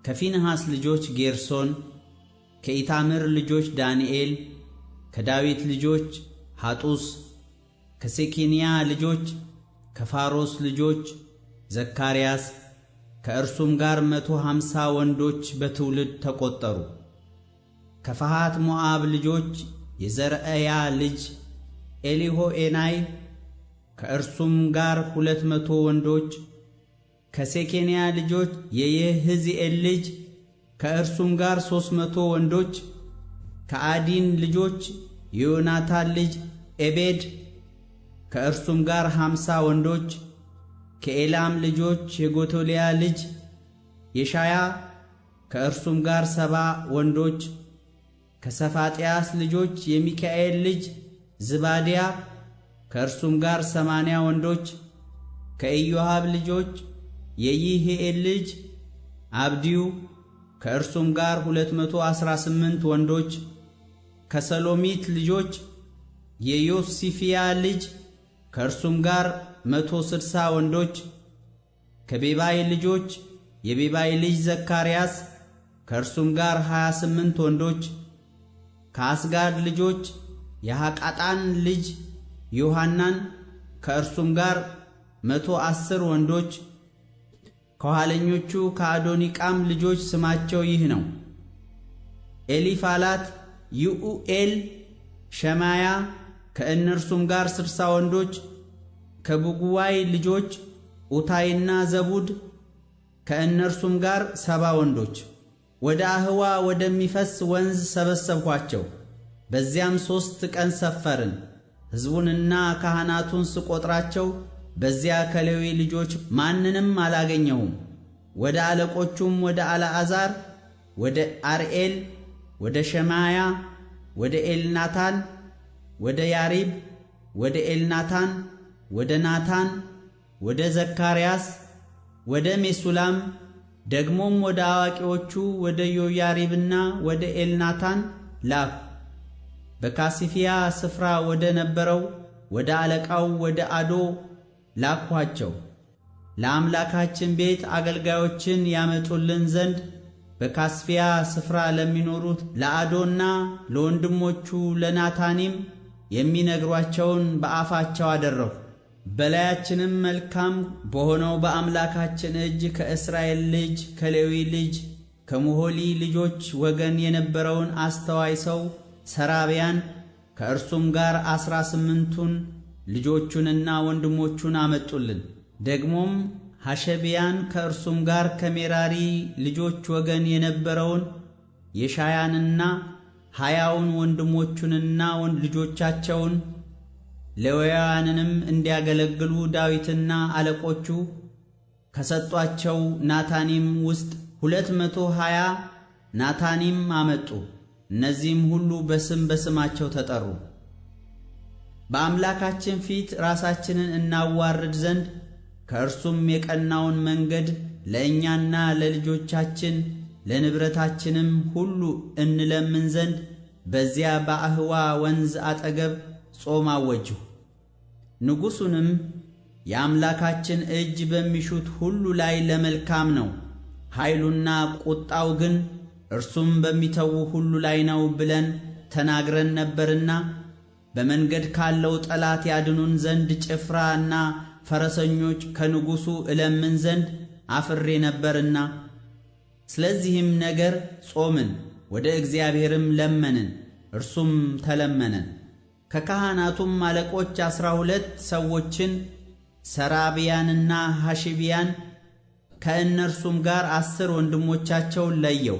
A: ከፊንሐስ ልጆች ጌርሶን፣ ከኢታምር ልጆች ዳንኤል፣ ከዳዊት ልጆች ሐጡስ፣ ከሴኬንያ ልጆች ከፋሮስ ልጆች ዘካርያስ፣ ከእርሱም ጋር 150 ወንዶች በትውልድ ተቈጠሩ። ከፈሃት ሞዓብ ልጆች የዘርአያ ልጅ ኤሊሆዔናይ፣ ከእርሱም ጋር 200 ወንዶች። ከሴኬንያ ልጆች የየሕዚኤል ልጅ ከእርሱም ጋር 300 ወንዶች። ከአዲን ልጆች የዮናታን ልጅ ኤቤድ፣ ከእርሱም ጋር 50 ወንዶች። ከኤላም ልጆች የጎቶልያ ልጅ የሻያ፣ ከእርሱም ጋር 70 ወንዶች። ከሰፋጥያስ ልጆች የሚካኤል ልጅ ዝባድያ፣ ከእርሱም ጋር 80 ወንዶች። ከኢዮሃብ ልጆች የይህኤል ልጅ አብድዩ፣ ከእርሱም ጋር 218 ወንዶች፣ ከሰሎሚት ልጆች የዮሲፍያ ልጅ ከእርሱም ጋር 160 ወንዶች፣ ከቤባይ ልጆች የቤባይ ልጅ ዘካርያስ ከእርሱም ጋር 28 ወንዶች፣ ከአስጋድ ልጆች የሐቃጣን ልጅ ዮሐናን ከእርሱም ጋር 110 ወንዶች። ከኋለኞቹ ከአዶኒቃም ልጆች ስማቸው ይህ ነው፦ ኤሊፋላት፣ ይኡኤል፣ ሸማያ ከእነርሱም ጋር 60 ወንዶች። ከብጉዋይ ልጆች ኡታይና ዘቡድ ከእነርሱም ጋር 70 ወንዶች። ወደ አህዋ ወደሚፈስ ወንዝ ሰበሰብኋቸው። በዚያም 3 ቀን ሰፈርን። ሕዝቡንና ካህናቱን ስቆጥራቸው በዚያ ከሌዊ ልጆች ማንንም አላገኘሁም። ወደ አለቆቹም ወደ አልዓዛር፣ ወደ አርኤል፣ ወደ ሸማያ፣ ወደ ኤልናታን፣ ወደ ያሪብ፣ ወደ ኤልናታን፣ ወደ ናታን፣ ወደ ዘካርያስ፣ ወደ ሜሱላም ደግሞም ወደ አዋቂዎቹ ወደ ዮያሪብና ወደ ኤልናታን ላኩ። በካሲፍያ ስፍራ ወደ ነበረው ወደ አለቃው ወደ አዶ ላኳቸው። ለአምላካችን ቤት አገልጋዮችን ያመጡልን ዘንድ በካሲፍያ ስፍራ ለሚኖሩት ለአዶና ለወንድሞቹ ለናታኒም የሚነግሯቸውን በአፋቸው አደረሁ። በላያችንም መልካም በሆነው በአምላካችን እጅ ከእስራኤል ልጅ ከሌዊ ልጅ ከሞሖሊ ልጆች ወገን የነበረውን አስተዋይ ሰው ሰራብያን ከእርሱም ጋር 18ቱን ልጆቹንና ወንድሞቹን አመጡልን። ደግሞም ሐሸቢያን ከእርሱም ጋር ከሜራሪ ልጆች ወገን የነበረውን የሻያንና 20ውን ወንድሞቹንና ልጆቻቸውን ሌዋውያንንም እንዲያገለግሉ ዳዊትና አለቆቹ ከሰጧቸው ናታኒም ውስጥ 220 ናታኒም አመጡ። እነዚህም ሁሉ በስም በስማቸው ተጠሩ። በአምላካችን ፊት ራሳችንን እናዋርድ ዘንድ ከእርሱም የቀናውን መንገድ ለእኛና ለልጆቻችን ለንብረታችንም ሁሉ እንለምን ዘንድ በዚያ በአህዋ ወንዝ አጠገብ ጾም አወጅሁ። ንጉሡንም የአምላካችን እጅ በሚሹት ሁሉ ላይ ለመልካም ነው፣ ኃይሉና ቁጣው ግን እርሱም በሚተዉ ሁሉ ላይ ነው ብለን ተናግረን ነበርና በመንገድ ካለው ጠላት ያድኑን ዘንድ ጭፍራና ፈረሰኞች ከንጉሡ እለምን ዘንድ አፍሬ ነበርና፣ ስለዚህም ነገር ጾምን፣ ወደ እግዚአብሔርም ለመንን፣ እርሱም ተለመነን። ከካህናቱም አለቆች 12 ሰዎችን ሰራብያንና ሐሽቢያን ከእነርሱም ጋር 10 ወንድሞቻቸውን ለየው።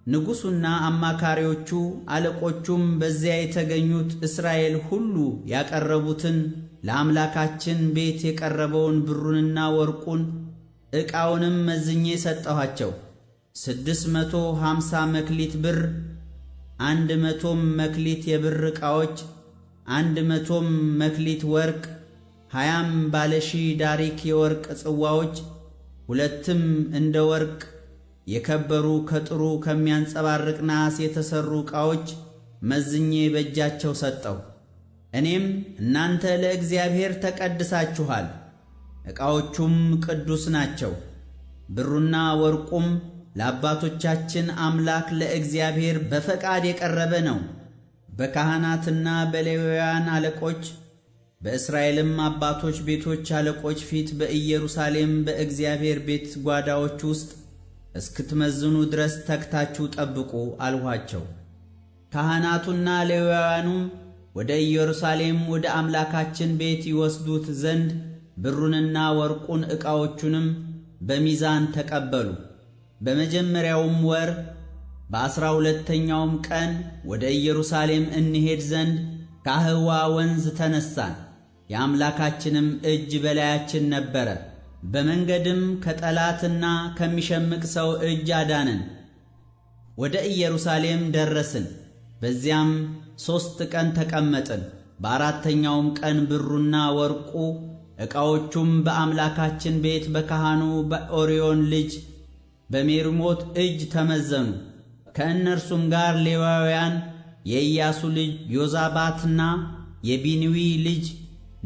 A: ንጉሡና አማካሪዎቹ አለቆቹም በዚያ የተገኙት እስራኤል ሁሉ ያቀረቡትን ለአምላካችን ቤት የቀረበውን ብሩንና ወርቁን ዕቃውንም መዝኜ ሰጠኋቸው። 650 መክሊት ብር፣ 100 መክሊት የብር ዕቃዎች፣ 100 መክሊት ወርቅ፣ 20 ባለሺህ ዳሪክ የወርቅ ጽዋዎች፣ 2 እንደ ወርቅ የከበሩ ከጥሩ ከሚያንጸባርቅ ናስ የተሰሩ ዕቃዎች መዝኜ በእጃቸው ሰጠው። እኔም እናንተ ለእግዚአብሔር ተቀድሳችኋል፣ ዕቃዎቹም ቅዱስ ናቸው፣ ብሩና ወርቁም ለአባቶቻችን አምላክ ለእግዚአብሔር በፈቃድ የቀረበ ነው። በካህናትና በሌዋውያን አለቆች በእስራኤልም አባቶች ቤቶች አለቆች ፊት በኢየሩሳሌም በእግዚአብሔር ቤት ጓዳዎች ውስጥ እስክትመዝኑ ድረስ ተግታችሁ ጠብቁ አልኋቸው። ካህናቱና ሌዋውያኑም ወደ ኢየሩሳሌም ወደ አምላካችን ቤት ይወስዱት ዘንድ ብሩንና ወርቁን ዕቃዎቹንም በሚዛን ተቀበሉ። በመጀመሪያውም ወር በ12ኛውም ቀን ወደ ኢየሩሳሌም እንሄድ ዘንድ ከአህዋ ወንዝ ተነሳን። የአምላካችንም እጅ በላያችን ነበረ። በመንገድም ከጠላትና ከሚሸምቅ ሰው እጅ አዳነን። ወደ ኢየሩሳሌም ደረስን። በዚያም 3 ቀን ተቀመጥን። በ4ኛውም ቀን ብሩና ወርቁ ዕቃዎቹም በአምላካችን ቤት በካህኑ በኦርዮን ልጅ በሜሪሞት እጅ ተመዘኑ። ከእነርሱም ጋር ሌዋውያን የኢያሱ ልጅ ዮዛባትና የቢንዊ ልጅ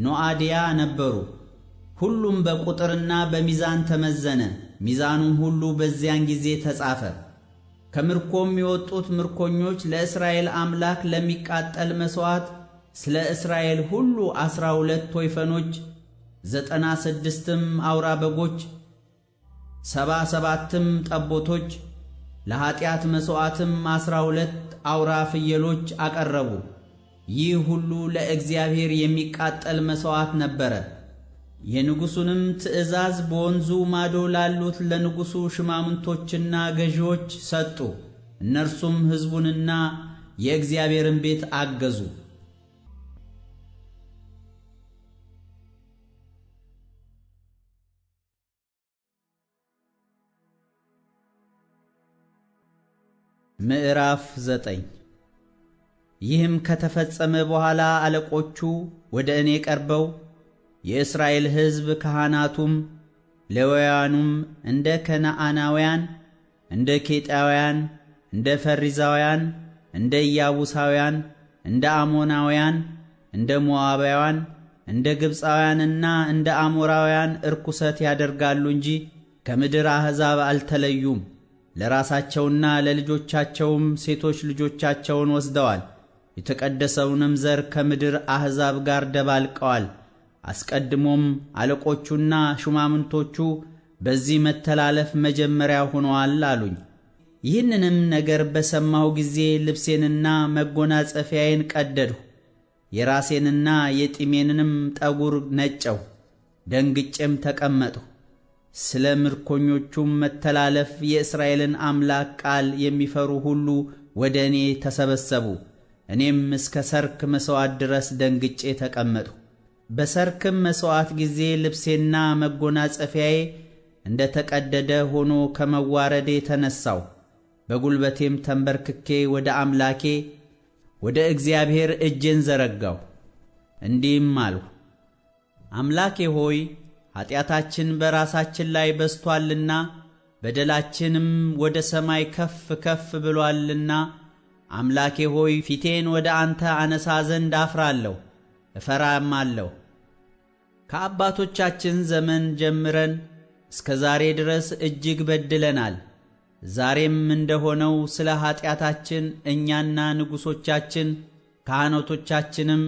A: ኖአድያ ነበሩ። ሁሉም በቁጥርና በሚዛን ተመዘነ። ሚዛኑም ሁሉ በዚያን ጊዜ ተጻፈ። ከምርኮም የወጡት ምርኮኞች ለእስራኤል አምላክ ለሚቃጠል መሥዋዕት ስለ እስራኤል ሁሉ 12 ወይፈኖች፣ 96ም አውራ በጎች፣ 77ም ጠቦቶች፣ ለኀጢአት መሥዋዕትም 12 አውራ ፍየሎች አቀረቡ። ይህ ሁሉ ለእግዚአብሔር የሚቃጠል መሥዋዕት ነበረ። የንጉሡንም ትእዛዝ በወንዙ ማዶ ላሉት ለንጉሡ ሽማምንቶችና ገዢዎች ሰጡ። እነርሱም ሕዝቡንና የእግዚአብሔርን ቤት አገዙ። ምዕራፍ 9 ይህም ከተፈጸመ በኋላ አለቆቹ ወደ እኔ ቀርበው የእስራኤል ሕዝብ ካህናቱም ሌዋውያኑም እንደ ከነዓናውያን፣ እንደ ኬጣውያን፣ እንደ ፈሪዛውያን፣ እንደ ኢያቡሳውያን፣ እንደ አሞናውያን፣ እንደ ሞዓባውያን፣ እንደ ግብፃውያንና እንደ አሞራውያን እርኩሰት ያደርጋሉ እንጂ ከምድር አሕዛብ አልተለዩም። ለራሳቸውና ለልጆቻቸውም ሴቶች ልጆቻቸውን ወስደዋል። የተቀደሰውንም ዘር ከምድር አሕዛብ ጋር ደባልቀዋል። አስቀድሞም አለቆቹና ሹማምንቶቹ በዚህ መተላለፍ መጀመሪያ ሆነዋል አሉኝ። ይህንንም ነገር በሰማሁ ጊዜ ልብሴንና መጎናጸፊያዬን ቀደድሁ፣ የራሴንና የጢሜንንም ጠጉር ነጨሁ፣ ደንግጬም ተቀመጥሁ። ስለ ምርኮኞቹም መተላለፍ የእስራኤልን አምላክ ቃል የሚፈሩ ሁሉ ወደ እኔ ተሰበሰቡ። እኔም እስከ ሰርክ መሥዋዕት ድረስ ደንግጬ ተቀመጥሁ። በሰርክም መሥዋዕት ጊዜ ልብሴና መጎናጸፊያዬ እንደ ተቀደደ ሆኖ ከመዋረዴ ተነሳሁ። በጉልበቴም ተንበርክኬ ወደ አምላኬ ወደ እግዚአብሔር እጄን ዘረጋሁ፣ እንዲህም አልሁ: አምላኬ ሆይ ኀጢአታችን በራሳችን ላይ በዝቶአልና በደላችንም ወደ ሰማይ ከፍ ከፍ ብሎአልና አምላኬ ሆይ ፊቴን ወደ አንተ አነሳ ዘንድ አፍራለሁ፣ እፈራማለሁ። ከአባቶቻችን ዘመን ጀምረን እስከ ዛሬ ድረስ እጅግ በድለናል። ዛሬም እንደሆነው ስለ ኀጢአታችን እኛና ንጉሶቻችን ካህናቶቻችንም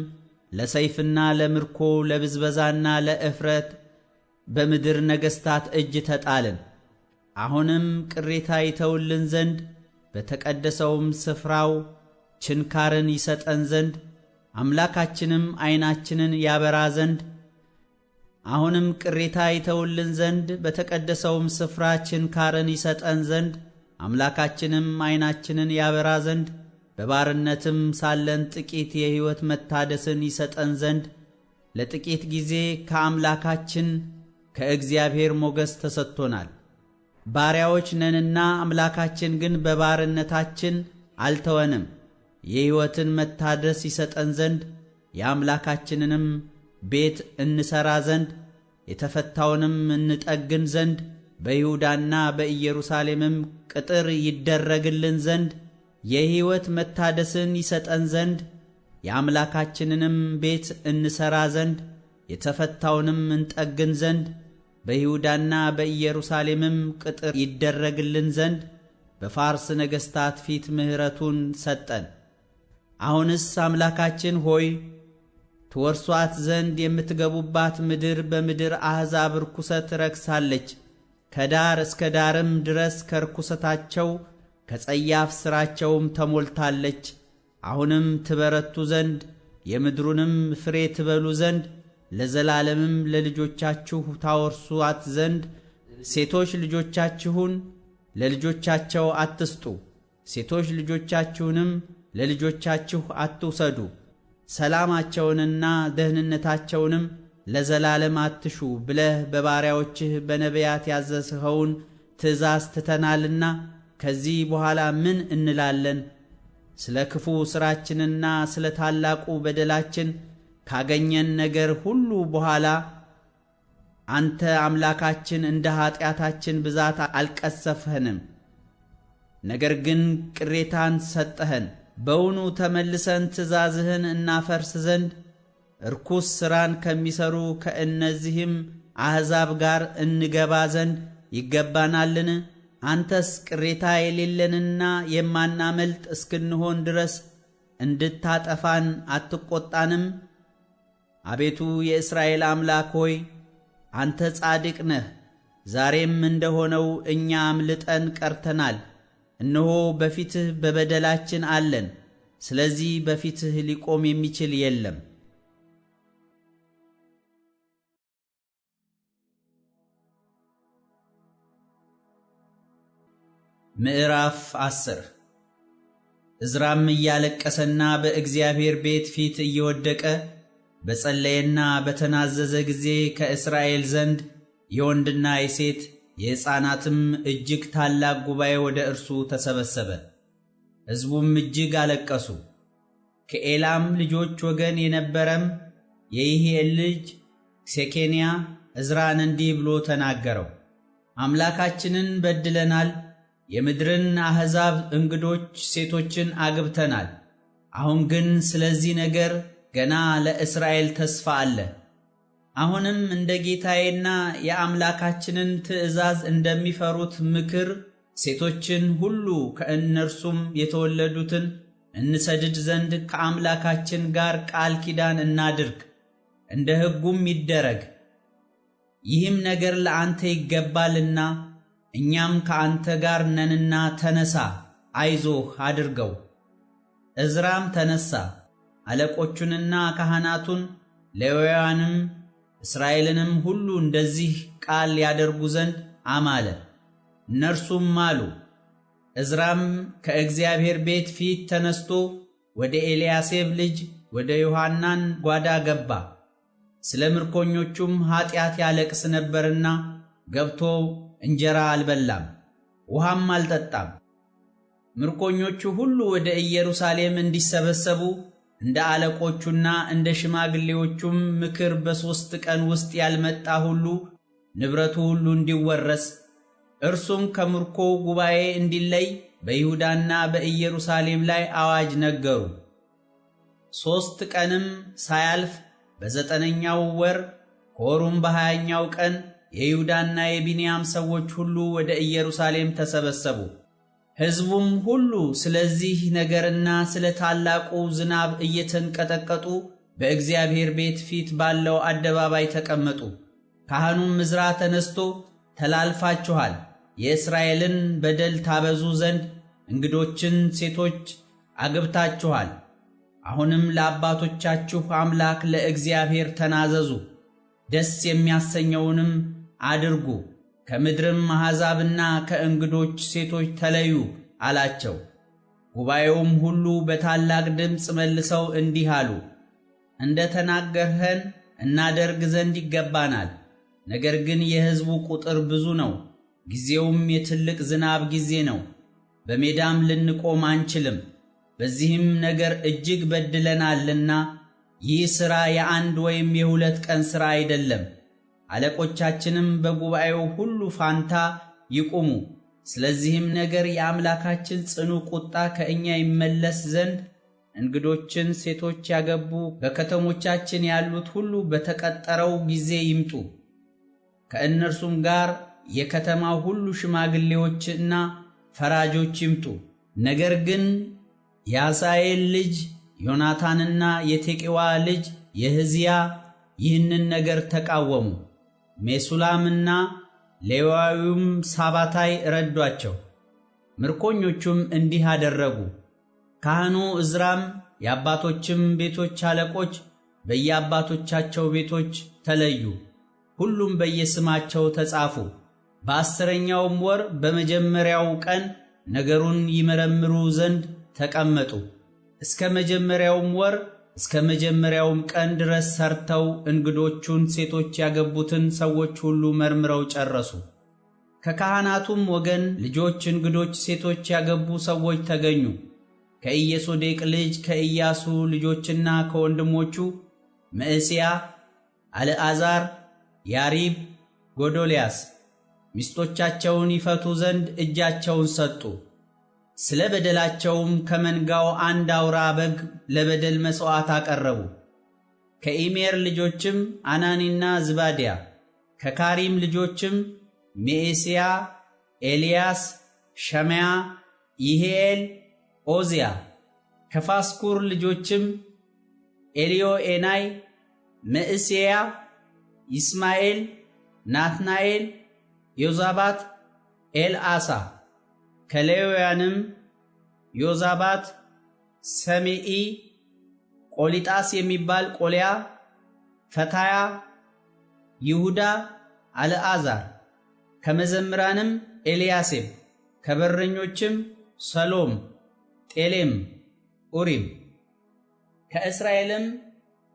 A: ለሰይፍና ለምርኮ ለብዝበዛና ለእፍረት በምድር ነገሥታት እጅ ተጣልን። አሁንም ቅሬታ ይተውልን ዘንድ በተቀደሰውም ስፍራው ችንካርን ይሰጠን ዘንድ አምላካችንም ዐይናችንን ያበራ ዘንድ አሁንም ቅሬታ ይተውልን ዘንድ በተቀደሰውም ስፍራ ችንካርን ይሰጠን ዘንድ አምላካችንም ዐይናችንን ያበራ ዘንድ በባርነትም ሳለን ጥቂት የሕይወት መታደስን ይሰጠን ዘንድ ለጥቂት ጊዜ ከአምላካችን ከእግዚአብሔር ሞገስ ተሰጥቶናል። ባሪያዎች ነንና አምላካችን ግን በባርነታችን አልተወንም። የሕይወትን መታደስ ይሰጠን ዘንድ የአምላካችንንም ቤት እንሠራ ዘንድ የተፈታውንም እንጠግን ዘንድ በይሁዳና በኢየሩሳሌምም ቅጥር ይደረግልን ዘንድ የሕይወት መታደስን ይሰጠን ዘንድ የአምላካችንንም ቤት እንሠራ ዘንድ የተፈታውንም እንጠግን ዘንድ በይሁዳና በኢየሩሳሌምም ቅጥር ይደረግልን ዘንድ በፋርስ ነገሥታት ፊት ምሕረቱን ሰጠን። አሁንስ አምላካችን ሆይ ትወርሷት ዘንድ የምትገቡባት ምድር በምድር አሕዛብ ርኩሰት ረክሳለች። ከዳር እስከ ዳርም ድረስ ከርኩሰታቸው ከጸያፍ ሥራቸውም ተሞልታለች። አሁንም ትበረቱ ዘንድ የምድሩንም ፍሬ ትበሉ ዘንድ ለዘላለምም ለልጆቻችሁ ታወርሱአት ዘንድ ሴቶች ልጆቻችሁን ለልጆቻቸው አትስጡ፣ ሴቶች ልጆቻችሁንም ለልጆቻችሁ አትውሰዱ። ሰላማቸውንና ደህንነታቸውንም ለዘላለም አትሹ ብለህ በባሪያዎችህ በነቢያት ያዘዝኸውን ትእዛዝ ትተናልና ከዚህ በኋላ ምን እንላለን? ስለ ክፉ ሥራችንና ስለ ታላቁ በደላችን ካገኘን ነገር ሁሉ በኋላ አንተ አምላካችን እንደ ኃጢአታችን ብዛት አልቀሰፍኸንም፣ ነገር ግን ቅሬታን ሰጠኸን። በውኑ ተመልሰን ትእዛዝህን እናፈርስ ዘንድ ርኩስ ሥራን ከሚሠሩ ከእነዚህም አሕዛብ ጋር እንገባ ዘንድ ይገባናልን? አንተስ ቅሬታ የሌለንና የማናመልጥ እስክንሆን ድረስ እንድታጠፋን አትቈጣንም? አቤቱ የእስራኤል አምላክ ሆይ አንተ ጻድቅ ነህ። ዛሬም እንደሆነው እኛ አምልጠን ቀርተናል። እነሆ በፊትህ በበደላችን አለን። ስለዚህ በፊትህ ሊቆም የሚችል የለም። ምዕራፍ 10 ዕዝራም እያለቀሰና በእግዚአብሔር ቤት ፊት እየወደቀ በጸለየና በተናዘዘ ጊዜ ከእስራኤል ዘንድ የወንድና የሴት የሕፃናትም እጅግ ታላቅ ጉባኤ ወደ እርሱ ተሰበሰበ። ሕዝቡም እጅግ አለቀሱ። ከኤላም ልጆች ወገን የነበረም የይሒኤል ልጅ ሴኬንያ ዕዝራን እንዲህ ብሎ ተናገረው። አምላካችንን በድለናል፣ የምድርን አሕዛብ እንግዶች ሴቶችን አግብተናል። አሁን ግን ስለዚህ ነገር ገና ለእስራኤል ተስፋ አለ። አሁንም እንደ ጌታዬና የአምላካችንን ትእዛዝ እንደሚፈሩት ምክር ሴቶችን ሁሉ ከእነርሱም የተወለዱትን እንሰድድ ዘንድ ከአምላካችን ጋር ቃል ኪዳን እናድርግ፣ እንደ ሕጉም ይደረግ። ይህም ነገር ለአንተ ይገባልና እኛም ከአንተ ጋር ነንና ተነሳ፣ አይዞህ አድርገው። ዕዝራም ተነሳ፣ አለቆቹንና ካህናቱን ሌዋውያንም እስራኤልንም ሁሉ እንደዚህ ቃል ያደርጉ ዘንድ አማለ። እነርሱም ማሉ። ዕዝራም ከእግዚአብሔር ቤት ፊት ተነስቶ ወደ ኤልያሴብ ልጅ ወደ ዮሐናን ጓዳ ገባ። ስለ ምርኮኞቹም ኀጢአት ያለቅስ ነበርና ገብቶ እንጀራ አልበላም፣ ውሃም አልጠጣም። ምርኮኞቹ ሁሉ ወደ ኢየሩሳሌም እንዲሰበሰቡ እንደ አለቆቹና እንደ ሽማግሌዎቹም ምክር በ3 ቀን ውስጥ ያልመጣ ሁሉ ንብረቱ ሁሉ እንዲወረስ እርሱም ከምርኮ ጉባኤ እንዲለይ በይሁዳና በኢየሩሳሌም ላይ አዋጅ ነገሩ። 3 ቀንም ሳያልፍ በ9ኛው ወር ከወሩም በ20ኛው ቀን የይሁዳና የቢንያም ሰዎች ሁሉ ወደ ኢየሩሳሌም ተሰበሰቡ። ሕዝቡም ሁሉ ስለዚህ ነገርና ስለ ታላቁ ዝናብ እየተንቀጠቀጡ በእግዚአብሔር ቤት ፊት ባለው አደባባይ ተቀመጡ። ካህኑም ዕዝራ ተነስቶ ተላልፋችኋል፣ የእስራኤልን በደል ታበዙ ዘንድ እንግዶችን ሴቶች አግብታችኋል። አሁንም ለአባቶቻችሁ አምላክ ለእግዚአብሔር ተናዘዙ፣ ደስ የሚያሰኘውንም አድርጉ፣ ከምድርም አሕዛብና ከእንግዶች ሴቶች ተለዩ አላቸው። ጉባኤውም ሁሉ በታላቅ ድምፅ መልሰው እንዲህ አሉ፣ እንደ ተናገርኸን እናደርግ ዘንድ ይገባናል። ነገር ግን የሕዝቡ ቁጥር ብዙ ነው፣ ጊዜውም የትልቅ ዝናብ ጊዜ ነው። በሜዳም ልንቆም አንችልም። በዚህም ነገር እጅግ በድለናልና ይህ ሥራ የ1 ወይም የ2 ቀን ሥራ አይደለም። አለቆቻችንም በጉባኤው ሁሉ ፋንታ ይቁሙ። ስለዚህም ነገር የአምላካችን ጽኑ ቁጣ ከእኛ ይመለስ ዘንድ እንግዶችን ሴቶች ያገቡ በከተሞቻችን ያሉት ሁሉ በተቀጠረው ጊዜ ይምጡ። ከእነርሱም ጋር የከተማው ሁሉ ሽማግሌዎችና ፈራጆች ይምጡ። ነገር ግን የአሳኤል ልጅ ዮናታንና የቴቄዋ ልጅ የሕዝያ ይህንን ነገር ተቃወሙ። ሜሱላምና ሌዋዊውም ሳባታይ ረዷቸው። ምርኮኞቹም እንዲህ አደረጉ። ካህኑ ዕዝራም የአባቶችም ቤቶች አለቆች በየአባቶቻቸው ቤቶች ተለዩ። ሁሉም በየስማቸው ተጻፉ። በ10ኛውም ወር በመጀመሪያው ቀን ነገሩን ይመረምሩ ዘንድ ተቀመጡ። እስከ መጀመሪያውም ወር እስከ መጀመሪያውም ቀን ድረስ ሰርተው እንግዶቹን ሴቶች ያገቡትን ሰዎች ሁሉ መርምረው ጨረሱ። ከካህናቱም ወገን ልጆች እንግዶች ሴቶች ያገቡ ሰዎች ተገኙ። ከኢየሶዴቅ ልጅ ከኢያሱ ልጆችና ከወንድሞቹ መዕሤያ፣ አልዓዛር፣ ያሪብ፣ ጎዶልያስ ሚስቶቻቸውን ይፈቱ ዘንድ እጃቸውን ሰጡ። ስለ በደላቸውም ከመንጋው አንድ አውራ በግ ለበደል መሥዋዕት አቀረቡ። ከኢሜር ልጆችም አናኒና ዝባድያ፣ ከካሪም ልጆችም ሜኤስያ፣ ኤልያስ፣ ሸማያ፣ ይሄኤል፣ ኦዝያ፣ ከፋስኩር ልጆችም ኤልዮኤናይ፣ መዕሤያ፣ ይስማኤል፣ ናትናኤል፣ ዮዛባት፣ ኤልአሳ፣ ከሌዋውያንም ዮዛባት፣ ሰሜኢ፣ ቆሊጣስ የሚባል ቆልያ፣ ፈታያ፣ ይሁዳ፣ አልዓዛር፣ ከመዘምራንም ኤልያሴብ፣ ከበረኞችም ሰሎም፣ ጤሌም፣ ኡሪም፣ ከእስራኤልም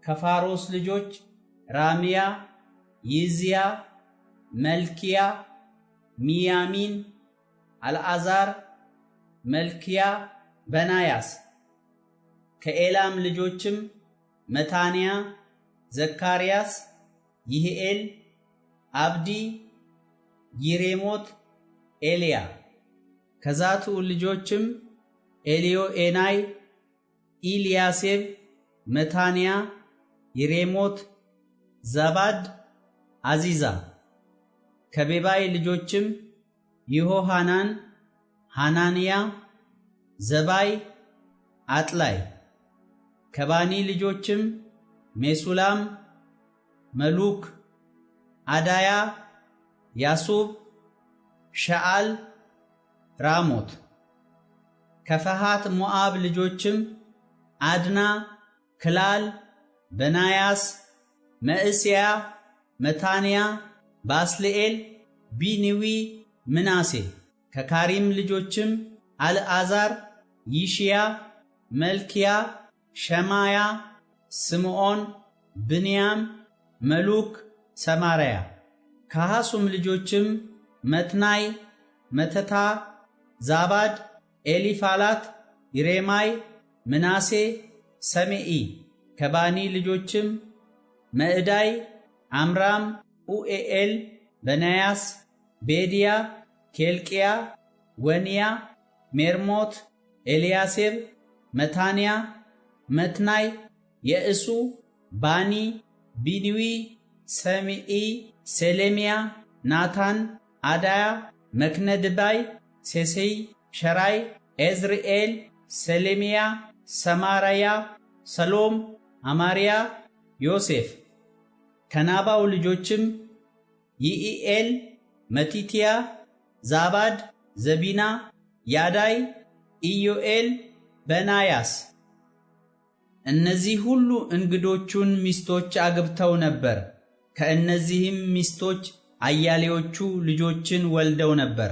A: ከፋሮስ ልጆች ራምያ፣ ይዝያ፣ መልኪያ፣ ሚያሚን፣ አልዓዛር፣ መልኪያ፣ በናያስ፣ ከኤላም ልጆችም መታንያ፣ ዘካርያስ፣ ይህኤል፣ አብዲ፣ ይሬሞት፣ ኤልያ፣ ከዛቱ ልጆችም ኤልዮኤናይ፣ ኢልያሴብ፣ መታንያ፣ ይሬሞት፣ ዛባድ፣ አዚዛ፣ ከቤባይ ልጆችም ይሆሐናን፣ ሐናንያ፣ ዘባይ፣ አጥላይ፣ ከባኒ ልጆችም ሜሱላም፣ መሉክ፣ አዳያ፣ ያሱብ፣ ሸዓል፣ ራሞት፣ ከፈሃት ሞዓብ ልጆችም አድና፣ ክላል፣ በናያስ፣ መዕሤያ፣ መታንያ፣ ባስልኤል፣ ቢንዊ፣ ምናሴ፣ ከካሪም ልጆችም አልዓዛር፣ ይሽያ፣ መልኪያ፣ ሸማያ፣ ስምዖን፣ ብንያም፣ መሉክ፣ ሰማርያ፣ ከሐሱም ልጆችም መትናይ፣ መተታ፣ ዛባድ፣ ኤሊፋላት፣ ይሬማይ፣ ምናሴ፣ ሰሜኢ፣ ከባኒ ልጆችም መዕዳይ፣ አምራም፣ ኡኤኤል፣ በናያስ፣ ቤድያ፣ ኬልቅያ፣ ወንያ፣ ሜርሞት፣ ኤልያሴብ፣ መታንያ፣ መትናይ፣ የእሱ፣ ባኒ፣ ቢንዊ፣ ሰሜኢ፣ ሰሌምያ፣ ናታን፣ አዳያ፣ መክነድባይ፣ ሴሴይ፣ ሸራይ፣ ኤዝርኤል፣ ሰሌምያ፣ ሰማራያ፣ ሰሎም፣ አማርያ፣ ዮሴፍ፣ ከናባው ልጆችም ይኢኤል፣ መቲትያ፣ ዛባድ፣ ዘቢና፣ ያዳይ፣ ኢዮኤል፣ በናያስ። እነዚህ ሁሉ እንግዶቹን ሚስቶች አግብተው ነበር። ከእነዚህም ሚስቶች አያሌዎቹ ልጆችን ወልደው ነበር።